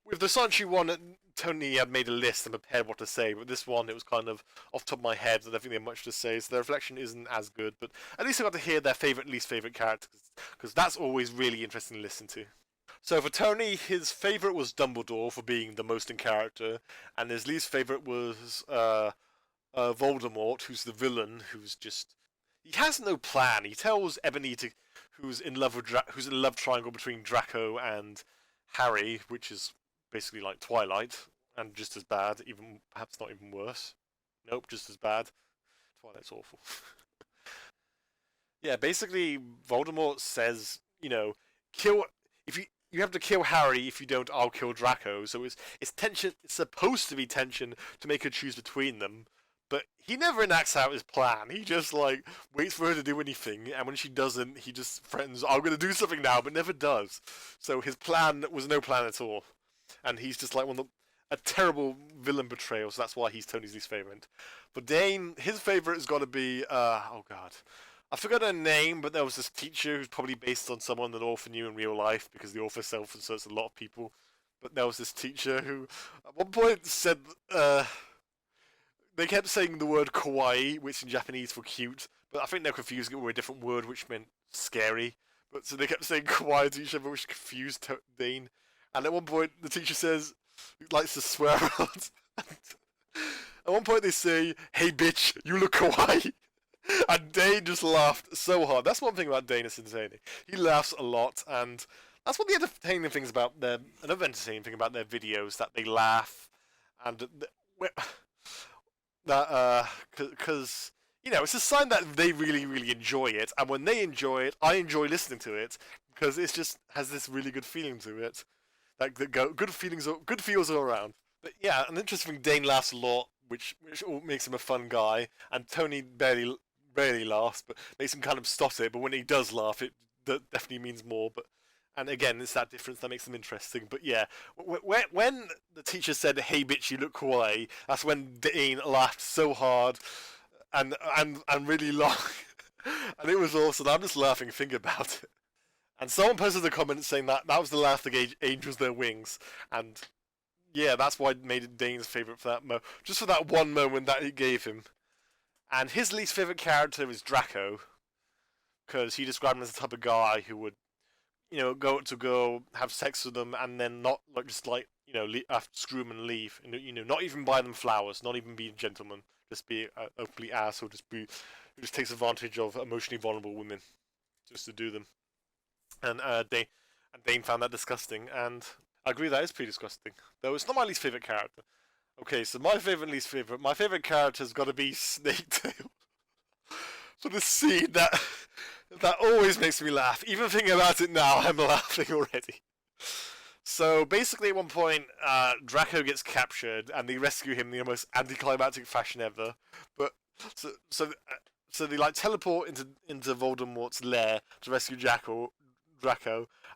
With the Sanchi one, Tony had made a list and prepared what to say, but this one, it was kind of off the top of my head, and I don't think they had much to say, so the reflection isn't as good, but at least I got to hear their favourite, least favourite characters, because that's always really interesting to listen to. So for Tony, his favourite was Dumbledore for being the most in character, and his least favourite was Voldemort, who's the villain, he has no plan. He tells Ebony who's in love triangle between Draco and Harry, which is basically like Twilight, and just as bad, even perhaps not even worse. Nope, just as bad. Twilight's awful. Yeah, basically Voldemort says, kill if you have to kill Harry. If you don't, I'll kill Draco. So it's tension. It's supposed to be tension to make her choose between them. But he never enacts out his plan. He just like waits for her to do anything, and when she doesn't, he just threatens, "I'm going to do something now," but never does. So his plan was no plan at all, and he's just like a terrible villain betrayal. So that's why he's Tony's least favorite. But Dane, his favorite has got to be oh god, I forgot her name, but there was this teacher who's probably based on someone that the author knew in real life because the author self-inserts a lot of people. But there was this teacher who, at one point, said. They kept saying the word kawaii, which in Japanese for cute, but I think they're confusing it with a different word which meant scary. But so they kept saying kawaii to each other, which confused Dane. And at one point, the teacher says, he likes to swear a lot. At one point, they say, "Hey bitch, you look kawaii." And Dane just laughed so hard. That's one thing about Dane that's entertaining. He laughs a lot, and that's one of the entertaining things about another entertaining thing about their videos, that they laugh, and that because it's a sign that they really really enjoy it, and when they enjoy it, I enjoy listening to it because it just has this really good feeling to it, like good feels all around. But yeah, an interesting thing, Dane laughs a lot, which all makes him a fun guy, and Tony barely laughs, but makes him kind of stutter. But when he does laugh, that definitely means more. But and again, it's that difference that makes them interesting. But yeah, when the teacher said, "Hey bitch, you look kawaii," that's when Dane laughed so hard and really long. And it was awesome. I'm just laughing thinking about it. And someone posted a comment saying that was the laugh that gave angels their wings. And yeah, that's why it made it Dane's favourite for that just for that one moment that it gave him. And his least favourite character is Draco, because he described him as the type of guy who would go to go have sex with them and then not screw them and leave. Not even buy them flowers, not even be a gentleman, just be openly ass, or just takes advantage of emotionally vulnerable women just to do them. And Dane found that disgusting, and I agree that is pretty disgusting. Though it's not my least favorite character. Okay, so my favorite character's got to be Snaketail. For the scene that always makes me laugh. Even thinking about it now, I'm laughing already. So basically, at one point, Draco gets captured, and they rescue him in the most anticlimactic fashion ever. But so they teleport into Voldemort's lair to rescue Draco.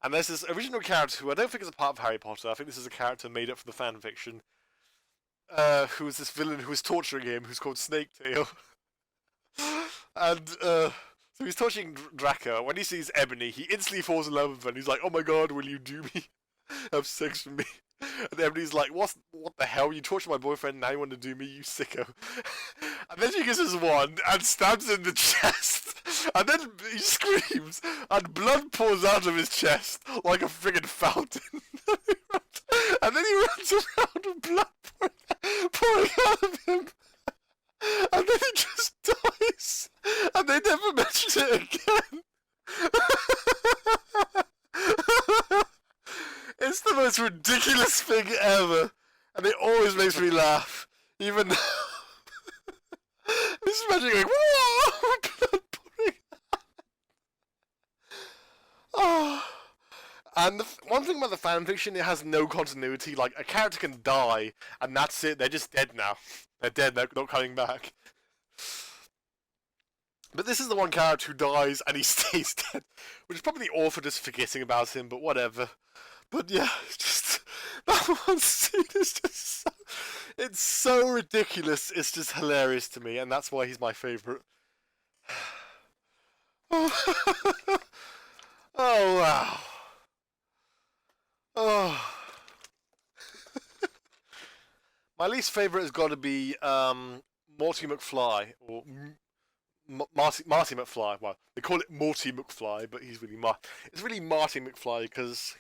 And there's this original character who I don't think is a part of Harry Potter. I think this is a character made up for the fan fiction. Who is this villain who is torturing him, who's called Snaketail. And so he's torturing Draco. When he sees Ebony, he instantly falls in love with her, and he's like, "Oh my god, will you do me?" Have sex with me. And everybody's like, what the hell? You tortured my boyfriend, now you want to do me, you sicko. And then she gives us one and stabs him in the chest. And then he screams and blood pours out of his chest like a friggin' fountain. And then he runs around with blood pouring out of him. And then he just dies. And they never mention it again. It's the most ridiculous thing ever, and it always makes me laugh. Even though this magic going, whoa, blood pouring out. Oh. And one thing about the fanfiction, it has no continuity. Like, a character can die, and that's it. They're just dead now. They're dead. They're not coming back. But this is the one character who dies, and he stays dead, which is probably the author just forgetting about him. But whatever. But yeah, just that one scene is just it's so ridiculous. It's just hilarious to me, and that's why he's my favorite. Oh, oh wow. Oh. My least favorite has got to be Morty McFly, or Marty McFly. Well, they call it Morty McFly, but he's really it's really Marty McFly because,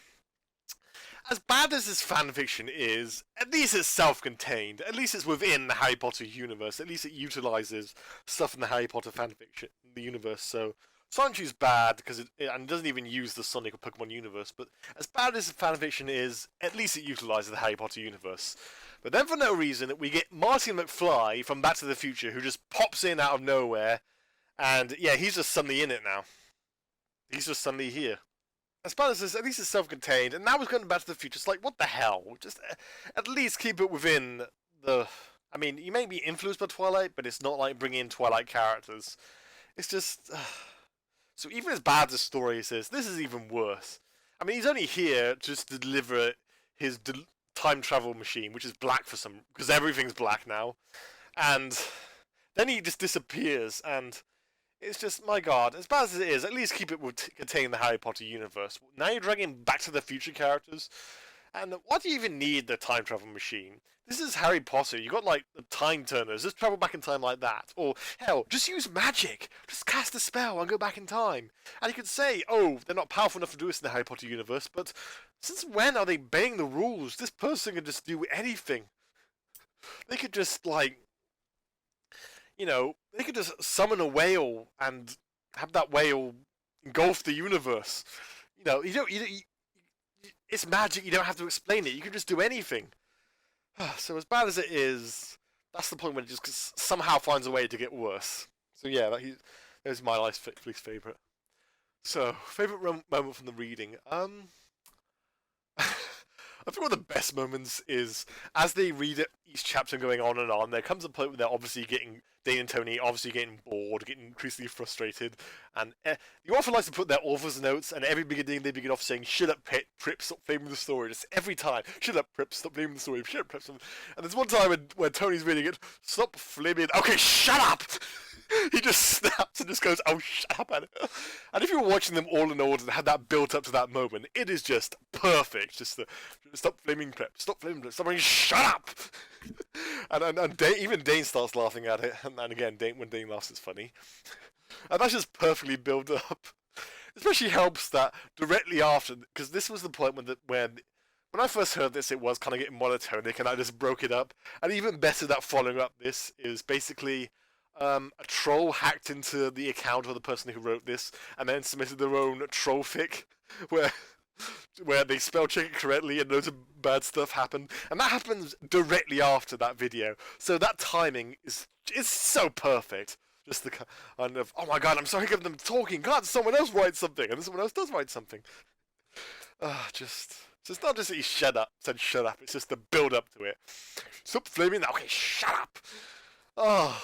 as bad as this fanfiction is, at least it's self-contained. At least it's within the Harry Potter universe. At least it utilizes stuff in the Harry Potter fanfiction, the universe. So Sonichu's bad because it doesn't even use the Sonic or Pokemon universe. But as bad as the fanfiction is, at least it utilizes the Harry Potter universe. But then for no reason, we get Marty McFly from Back to the Future, who just pops in out of nowhere, and yeah, he's just suddenly in it now. He's just suddenly here. As bad as this, at least it's self-contained, and now it's going Back to the Future. It's like, what the hell? Just at least keep it within the. I mean, you may be influenced by Twilight, but it's not like bringing in Twilight characters. It's just. So even as bad as the story is, this is even worse. I mean, he's only here just to deliver his time travel machine, which is black for some, because everything's black now, and then he just disappears, and it's just, my god, as bad as it is, at least keep it containing the Harry Potter universe. Now you're dragging Back to the Future characters, and why do you even need the time travel machine? This is Harry Potter. You got like the time turners. Just travel back in time like that. Or hell, just use magic. Just cast a spell and go back in time. And you could say, oh, they're not powerful enough to do this in the Harry Potter universe, but since when are they bending the rules? This person can just do anything. They could just like, they could just summon a whale and have that whale engulf the universe. It's magic. You don't have to explain it. You can just do anything. So as bad as it is, that's the point when it just somehow finds a way to get worse. So yeah, there's my least favorite. So favorite moment from the reading. I think one of the best moments is as they read it, each chapter going on and on. There comes a point where they're obviously Dane and Tony obviously getting bored, getting increasingly frustrated, and the author likes to put their author's notes, and every beginning they begin off saying, "Shut up, Prip, stop flaming the story." Just every time, "Shut up, Prip, stop flaming the story." Shut up, Prip. And there's one time when Tony's reading it, "Stop flaming." Okay, shut up. He just snaps and just goes, "Oh, shut up!" At it. And if you're watching them all in order and had that built up to that moment, it is just perfect. Just the stop flaming Prep, stop flaming Prep, stop saying, "Shut up!" and even Dane starts laughing at it. And again, when Dane laughs, it's funny. And that's just perfectly built up. Especially helps that directly after, because this was the point when I first heard this, it was kind of getting monotonic, and I just broke it up. And even better, that following up this is basically. A troll hacked into the account of the person who wrote this, and then submitted their own troll fic, where they spell check it correctly and loads of bad stuff happen, and that happens directly after that video. So that timing is so perfect. Just the kind of, oh my god, I'm sorry, give them talking. God, someone else writes something, and then someone else does write something. So it's not just that he shut up. It's just the build up to it. Stop flaming that. Okay, shut up. Oh,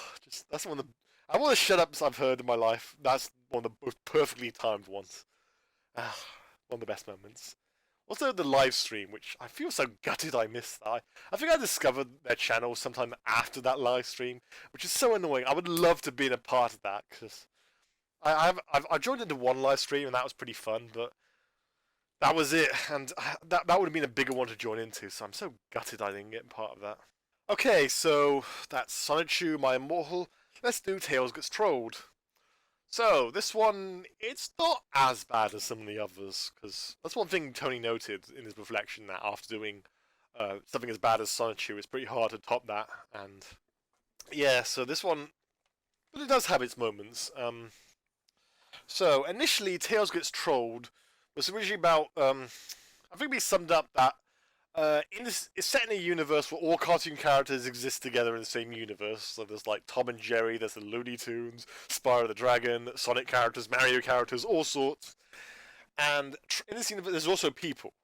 that's one of the shut-ups I've heard in my life. That's one of the most perfectly timed ones. One of the best moments. Also, the live stream, which I feel so gutted I missed that. I think I discovered their channel sometime after that live stream, which is so annoying. I would love to be a part of that, because I joined into one live stream, and that was pretty fun, but that was it, and that would have been a bigger one to join into. So I'm so gutted I didn't get part of that. Okay, so that's Sonichu, my immortal. Let's do Tails Gets Trolled. So this one, it's not as bad as some of the others, because that's one thing Tony noted in his reflection that after doing something as bad as Sonichu, it's pretty hard to top that. And yeah, so this one, but it does have its moments. So initially, Tails Gets Trolled was originally about. I think we summed up that in this, it's set in a universe where all cartoon characters exist together in the same universe. So there's like Tom and Jerry, there's the Looney Tunes, Spyro the Dragon, Sonic characters, Mario characters, all sorts. And in this universe, there's also people.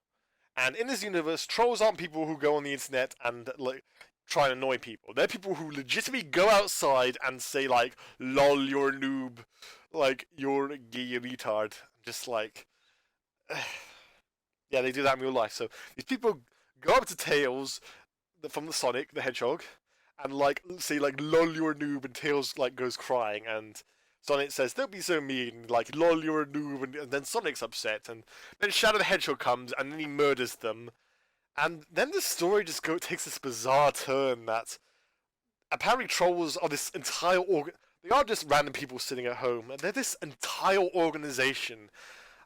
And in this universe, trolls aren't people who go on the internet and like try and annoy people. They're people who legitimately go outside and say like, "Lol, you're a noob," like you're a gay retard. Just like, yeah, they do that in real life. So these people go up to Tails from the Sonic the Hedgehog and like say like, "Lol, you're a noob," and Tails like goes crying and. Sonic says, "Don't be so mean," like, "Lol, you're a noob," and then Sonic's upset, and then Shadow the Hedgehog comes, and then he murders them, and then the story just takes this bizarre turn that apparently trolls are this entire they aren't just random people sitting at home, they're this entire organization.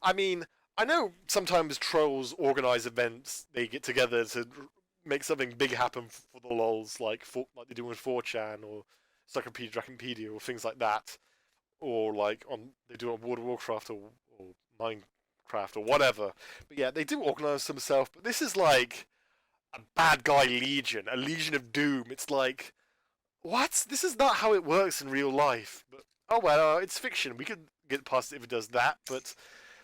I mean, I know sometimes trolls organize events, they get together to make something big happen for the lols, like they do with 4chan or Encyclopedia Dragonpedia or things like that, or like on they do on World of Warcraft or Minecraft or whatever. But yeah, they do organize themselves. But this is like a bad guy legion, a legion of doom. It's like, what? This is not how it works in real life. But oh well, it's fiction. We could get past it if it does that. But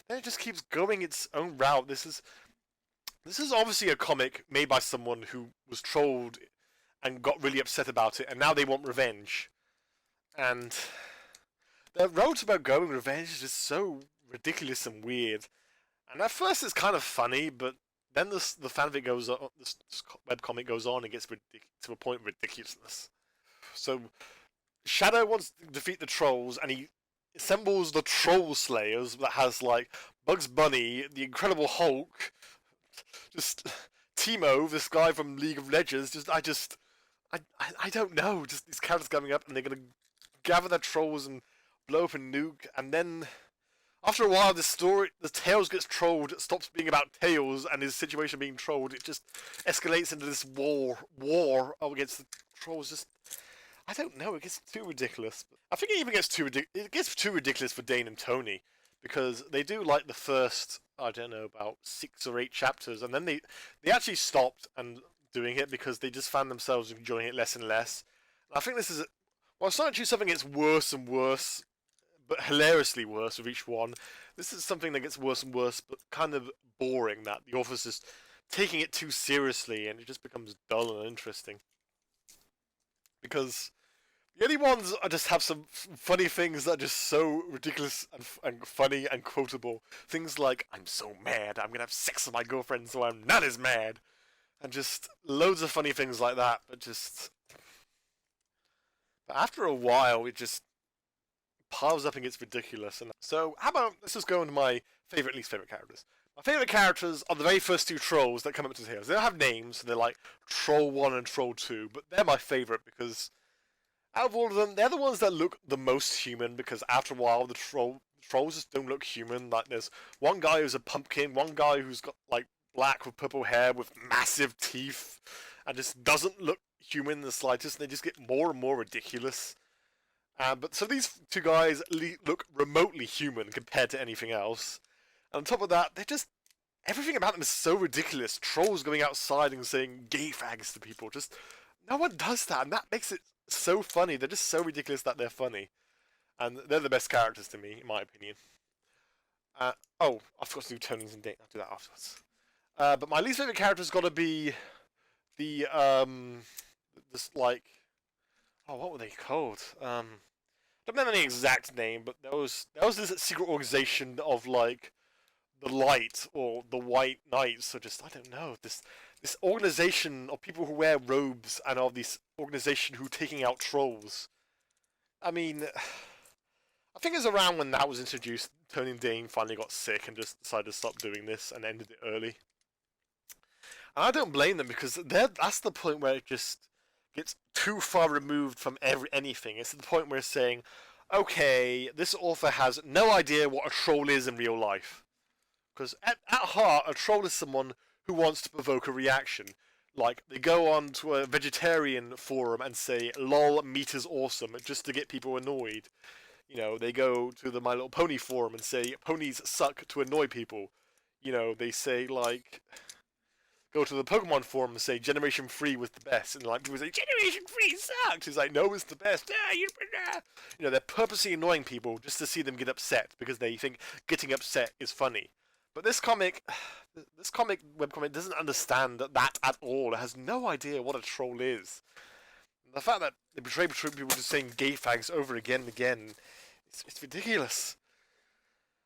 then it just keeps going its own route. This is obviously a comic made by someone who was trolled and got really upset about it, and now they want revenge. And the route about going revenge is just so ridiculous and weird. And at first it's kind of funny, but then the fanfic goes on, this webcomic goes on and gets to a point of ridiculousness. So Shadow wants to defeat the trolls, and he assembles the Troll Slayers that has like Bugs Bunny, the Incredible Hulk, just Timo, this guy from League of Legends. I don't know. Just these characters coming up, and they're gonna gather their trolls and blow up a nuke, and then after a while, the Tails gets trolled. It stops being about Tails and his situation being trolled. It just escalates into this war against the trolls. Just, I don't know. It gets too ridiculous. I think it even gets too ridiculous. It gets too ridiculous for Dane and Tony because they do like the first, I don't know, about 6 or 8 chapters, and then they actually stopped and doing it because they just found themselves enjoying it less and less. And I think this is well, Sonic 2 something gets worse and worse but hilariously worse with each one. This is something that gets worse and worse, but kind of boring. That the author's just taking it too seriously, and it just becomes dull and uninteresting. Because the only ones are just have some funny things that are just so ridiculous and funny and quotable. Things like, "I'm so mad, I'm gonna have sex with my girlfriend so I'm not as mad," and just loads of funny things like that. But after a while, it just piles up and gets ridiculous. And so, how about let's just go into my favorite, least favorite characters. My favorite characters are the very first 2 trolls that come up to Tails. They don't have names, so they're like Troll 1 and Troll 2, but they're my favorite because out of all of them, they're the ones that look the most human. Because after a while, the trolls just don't look human. Like there's one guy who's a pumpkin, one guy who's got like black with purple hair with massive teeth, and just doesn't look human in the slightest. And they just get more and more ridiculous. But so these 2 guys look remotely human compared to anything else. And on top of that, they're just everything about them is so ridiculous. Trolls going outside and saying gay fags to people. Just no one does that, and that makes it so funny. They're just so ridiculous that they're funny, and they're the best characters to me, in my opinion. Oh, I forgot to do Tony's and Date. I'll do that afterwards. But my least favorite character's got to be the this like oh, what were they called? Don't remember the exact name, but there was this secret organization of like the Light or the White Knights, or just I don't know this organization of people who wear robes and of this organization who taking out trolls. I mean, I think it's around when that was introduced, Tony and Dane finally got sick and just decided to stop doing this and ended it early. And I don't blame them because that's the point where it just gets too far removed from anything. It's the point where it's saying, okay, this author has no idea what a troll is in real life. Because at heart, a troll is someone who wants to provoke a reaction. Like, they go on to a vegetarian forum and say, lol, meat is awesome, just to get people annoyed. You know, they go to the My Little Pony forum and say, ponies suck to annoy people. You know, they say, like, go to the Pokemon forum and say, Generation 3 was the best. And, like, people say, Generation 3 sucked! It's like, no, it's the best. You know, they're purposely annoying people just to see them get upset because they think getting upset is funny. But this webcomic doesn't understand that at all. It has no idea what a troll is. And the fact that they portray people just saying gay fags over again and again, it's ridiculous.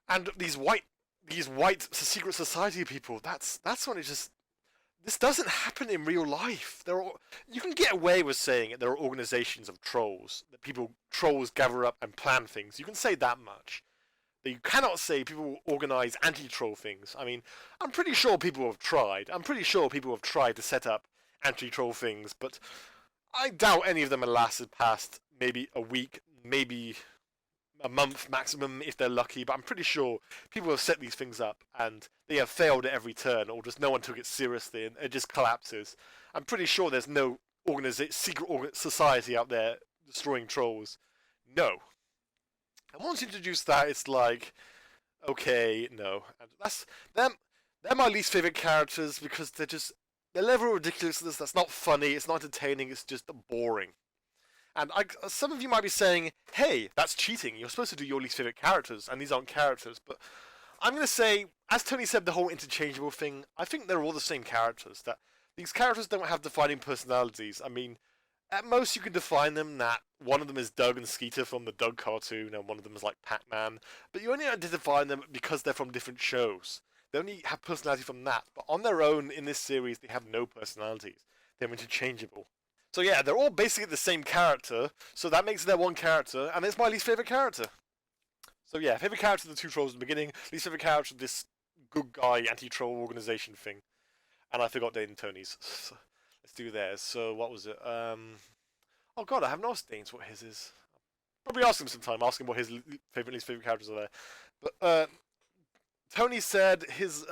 And these white secret society people, that's when it just, this doesn't happen in real life. You can get away with saying it. There are organizations of trolls, that trolls gather up and plan things. You can say that much. You cannot say people organize anti-troll things. I mean, I'm pretty sure people have tried. I'm pretty sure people have tried to set up anti-troll things, but I doubt any of them have lasted past maybe a week, maybe a month maximum if they're lucky, but I'm pretty sure people have set these things up and they have failed at every turn, or just no one took it seriously and it just collapses. I'm pretty sure there's no secret society out there destroying trolls. No. And once you introduce that, it's like, okay, no. And that's them. They're my least favorite characters because their level of ridiculousness. That's not funny. It's not entertaining. It's just boring. And some of you might be saying, hey, that's cheating. You're supposed to do your least favorite characters, and these aren't characters. But I'm going to say, as Tony said, the whole interchangeable thing, I think they're all the same characters. That these characters don't have defining personalities. I mean, at most, you can define them that one of them is Doug and Skeeter from the Doug cartoon, and one of them is like Pac-Man. But you only identify them because they're from different shows. They only have personality from that. But on their own, in this series, they have no personalities. They're interchangeable. So yeah, they're all basically the same character, so that makes their one character, and it's my least favorite character. So yeah, favorite character of the two trolls in the beginning, least favorite character of this good guy anti-troll organization thing. And I forgot Dane and Tony's. So let's do theirs. So what was it? Oh god, I haven't asked Dane's what his is. Probably ask him sometime, ask him what his least favorite characters are there. But Tony said his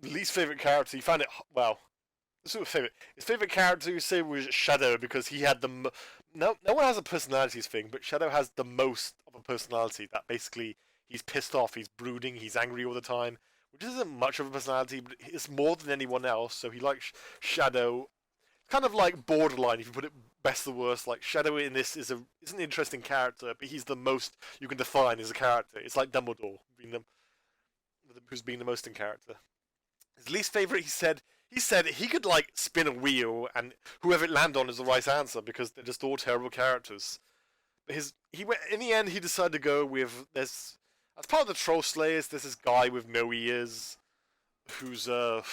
least favorite character, he found it, well, his favorite character you say was Shadow because he had no one has a personalities thing, but Shadow has the most of a personality. That basically he's pissed off, he's brooding, he's angry all the time, which isn't much of a personality, but it's more than anyone else. So he likes Shadow, kind of like borderline if you put it best or worst. Like Shadow in this is an interesting character, but he's the most you can define as a character. It's like Dumbledore who's being the most in character. His least favorite, he said he could like spin a wheel and whoever it landed on is the right answer because they're just all terrible characters. But in the end he decided to go with as part of the Troll Slayers. There's this guy with no ears, who's what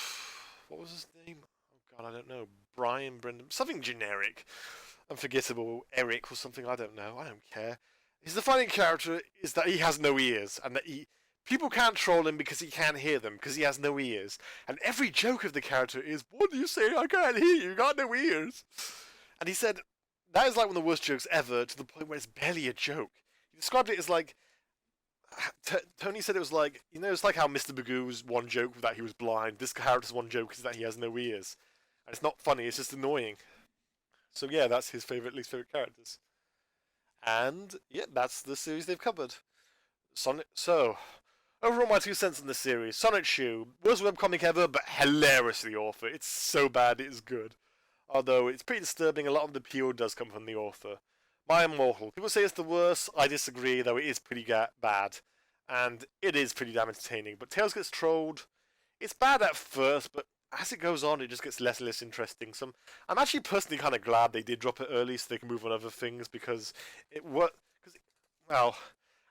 was his name? Oh god, I don't know. Brian, Brendan, something generic, unforgettable, Eric or something. I don't know. I don't care. His defining character is that he has no ears and that people can't troll him because he can't hear them, because he has no ears. And every joke of the character is, what do you say? I can't hear you, got no ears. And he said, that is like one of the worst jokes ever, to the point where it's barely a joke. He described it as like, Tony said it was like, it's like how Mr. Magoo's one joke was that he was blind. This character's one joke is that he has no ears. And it's not funny, it's just annoying. So yeah, that's his least favorite characters. And yeah, that's the series they've covered. So, overall, my 2 cents on this series. Sonic Shoe, worst webcomic ever, but hilariously author. It's so bad, it is good. Although, it's pretty disturbing, a lot of the appeal does come from the author. My Immortal. People say it's the worst, I disagree, though it is pretty bad. And it is pretty damn entertaining. But Tails gets trolled. It's bad at first, but as it goes on, it just gets less and less interesting. So I'm actually personally kind of glad they did drop it early so they can move on other things, because well,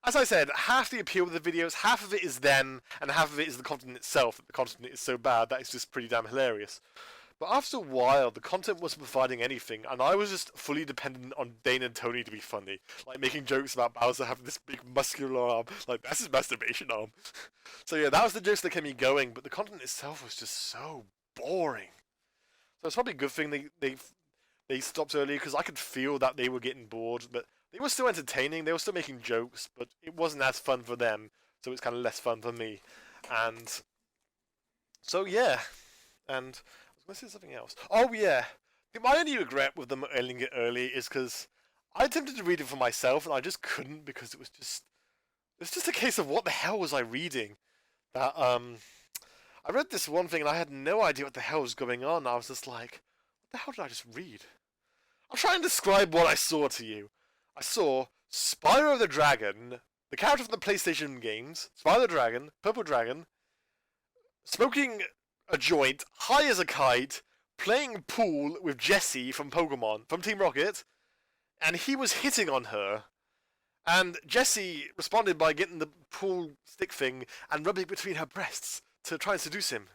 as I said, half the appeal of the videos, half of it is them, and half of it is the content itself. The content is so bad that it's just pretty damn hilarious. But after a while, the content wasn't providing anything, and I was just fully dependent on Dane and Tony to be funny. Like, making jokes about Bowser having this big muscular arm. Like, that's his masturbation arm. So yeah, that was the jokes that kept me going, but the content itself was just so boring. So it's probably a good thing they stopped early, because I could feel that they were getting bored, but they were still entertaining, they were still making jokes, but it wasn't as fun for them, so it's kind of less fun for me. And so yeah, and I was going to say something else. Oh yeah, my only regret with them ending it early is because I attempted to read it for myself and I just couldn't, because it's just a case of what the hell was I reading? That I read this one thing and I had no idea what the hell was going on. I was just like, what the hell did I just read? I'll try and describe what I saw to you. I saw Spyro the Dragon, the character from the PlayStation games, Spyro the Dragon, Purple Dragon, smoking a joint, high as a kite, playing pool with Jessie from Pokemon, from Team Rocket, and he was hitting on her. And Jessie responded by getting the pool stick thing and rubbing it between her breasts to try and seduce him.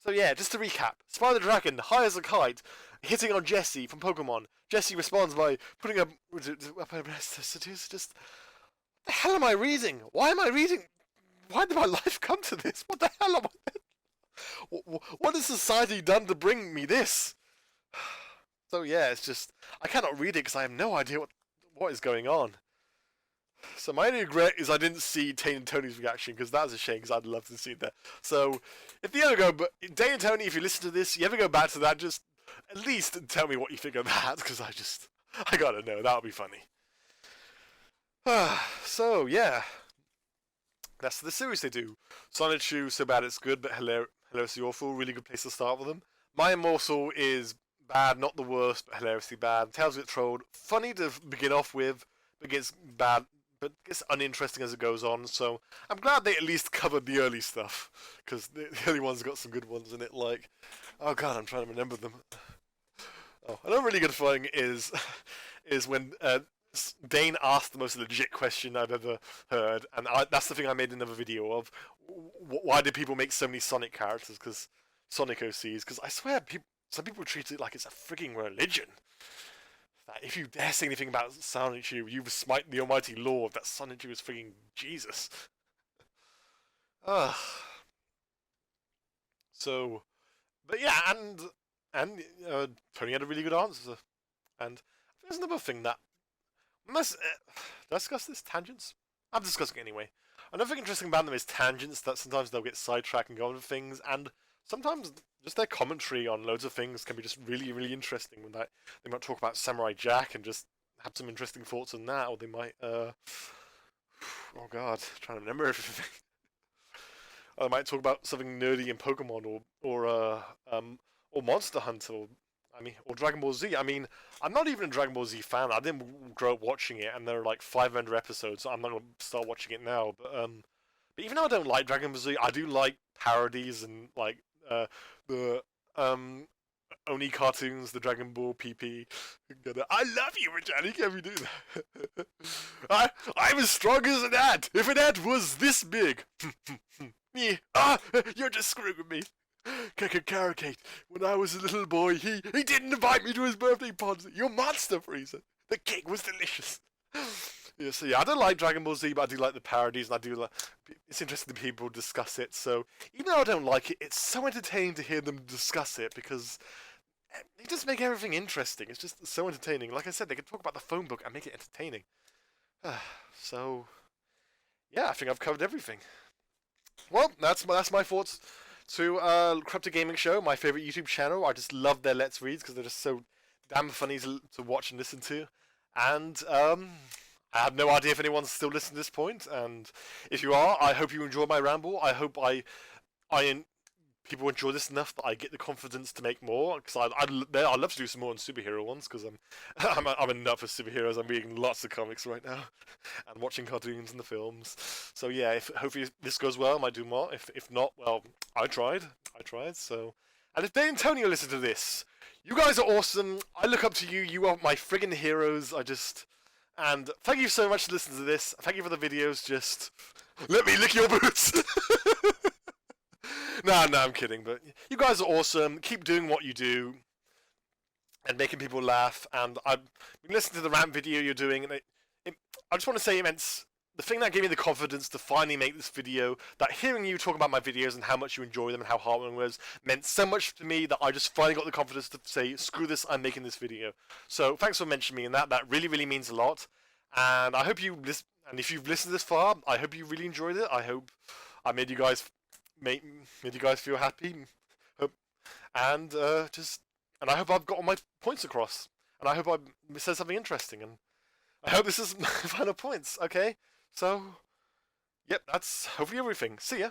So yeah, just to recap, Spyro the Dragon, high as a kite, hitting on Jessie from Pokemon. Jessie responds by putting her up her breast to seduce. Just, what the hell am I reading? Why am I reading? Why did my life come to this? What the hell am I? What has society done to bring me this? So yeah, it's just, I cannot read it because I have no idea what is going on. So my only regret is I didn't see Dane and Tony's reaction, because that's a shame, because I'd love to see that. So if you ever go, but Dane and Tony, if you listen to this, you ever go back to that, just at least tell me what you think of that, because I gotta know, that would be funny. So yeah, that's the series they do. Sonic Shoe, So Bad It's Good, but hilariously awful. Really good place to start with them. My Morsel is bad, not the worst, but hilariously bad. Tales Get Trolled, funny to begin off with, but gets bad, but gets uninteresting as it goes on. So I'm glad they at least covered the early stuff, because the early ones got some good ones in it. Like, oh god, I'm trying to remember them. Oh, another really good thing is when Dane asked the most legit question I've ever heard, and that's the thing I made another video of. Why do people make so many Sonic characters? Because Sonic OCs. Because I swear, some people treat it like it's a frigging religion. That if you dare say anything about Sonic Shoe, you smite the Almighty Lord. That Sonic Shoe is frigging Jesus. So, but yeah, and Tony had a really good answer. And there's another thing that did I discuss this? Tangents? I'm discussing it anyway. Another thing interesting about them is tangents, that sometimes they'll get sidetracked and go on with things, and sometimes just their commentary on loads of things can be just really, really interesting. When they might talk about Samurai Jack and just have some interesting thoughts on that, or they might, oh god, trying to remember everything. Or they might talk about something nerdy in Pokemon, or Monster Hunter, or Dragon Ball Z. I mean, I'm not even a Dragon Ball Z fan. I didn't grow up watching it, and there are like 500 episodes, so I'm not going to start watching it now. But even though I don't like Dragon Ball Z, I do like parodies and like the Oni cartoons, the Dragon Ball PP. I love you, Rajani. Can we do that? I'm as strong as an ant. If an ant was this big, you're just screwing with me. Caricate. When I was a little boy, he didn't invite me to his birthday party. You're a monster, Frieza. The cake was delicious. Yeah, so yeah, I don't like Dragon Ball Z, but I do like the parodies, and I do like. It's interesting that people discuss it. So even though I don't like it, it's so entertaining to hear them discuss it, because they just make everything interesting. It's just so entertaining. Like I said, they can talk about the phone book and make it entertaining. So yeah, I think I've covered everything. Well, that's my thoughts to Corrupted Gaming Show, my favorite YouTube channel. I just love their Let's Reads because they're just so damn funny to watch and listen to. And I have no idea if anyone's still listening to this point. And if you are, I hope you enjoy my ramble. I hope people enjoy this enough that I get the confidence to make more. Because I'd love to do some more on superhero ones, because I'm a nut for superheroes. I'm reading lots of comics right now and watching cartoons and the films. So yeah, hopefully this goes well, I might do more. If not, well, I tried. So, and if Dane and Tony listen to this, you guys are awesome. I look up to you. You are my friggin' heroes. And thank you so much for listening to this. Thank you for the videos. Just let me lick your boots. No, no, I'm kidding. But you guys are awesome. Keep doing what you do and making people laugh. And I've been listening to the rant video you're doing, and I just want to say it meant the thing that gave me the confidence to finally make this video, that hearing you talk about my videos and how much you enjoy them and how heartwarming it was, meant so much to me that I just finally got the confidence to say, screw this, I'm making this video. So thanks for mentioning me in that. That really, really means a lot. And I hope you listen. And if you've listened this far, I hope you really enjoyed it. I hope I made you guys feel happy. Hope, and and I hope I've got all my points across. And I hope I said something interesting. And I hope this is my final points. Okay. So, yep, that's hopefully everything. See ya.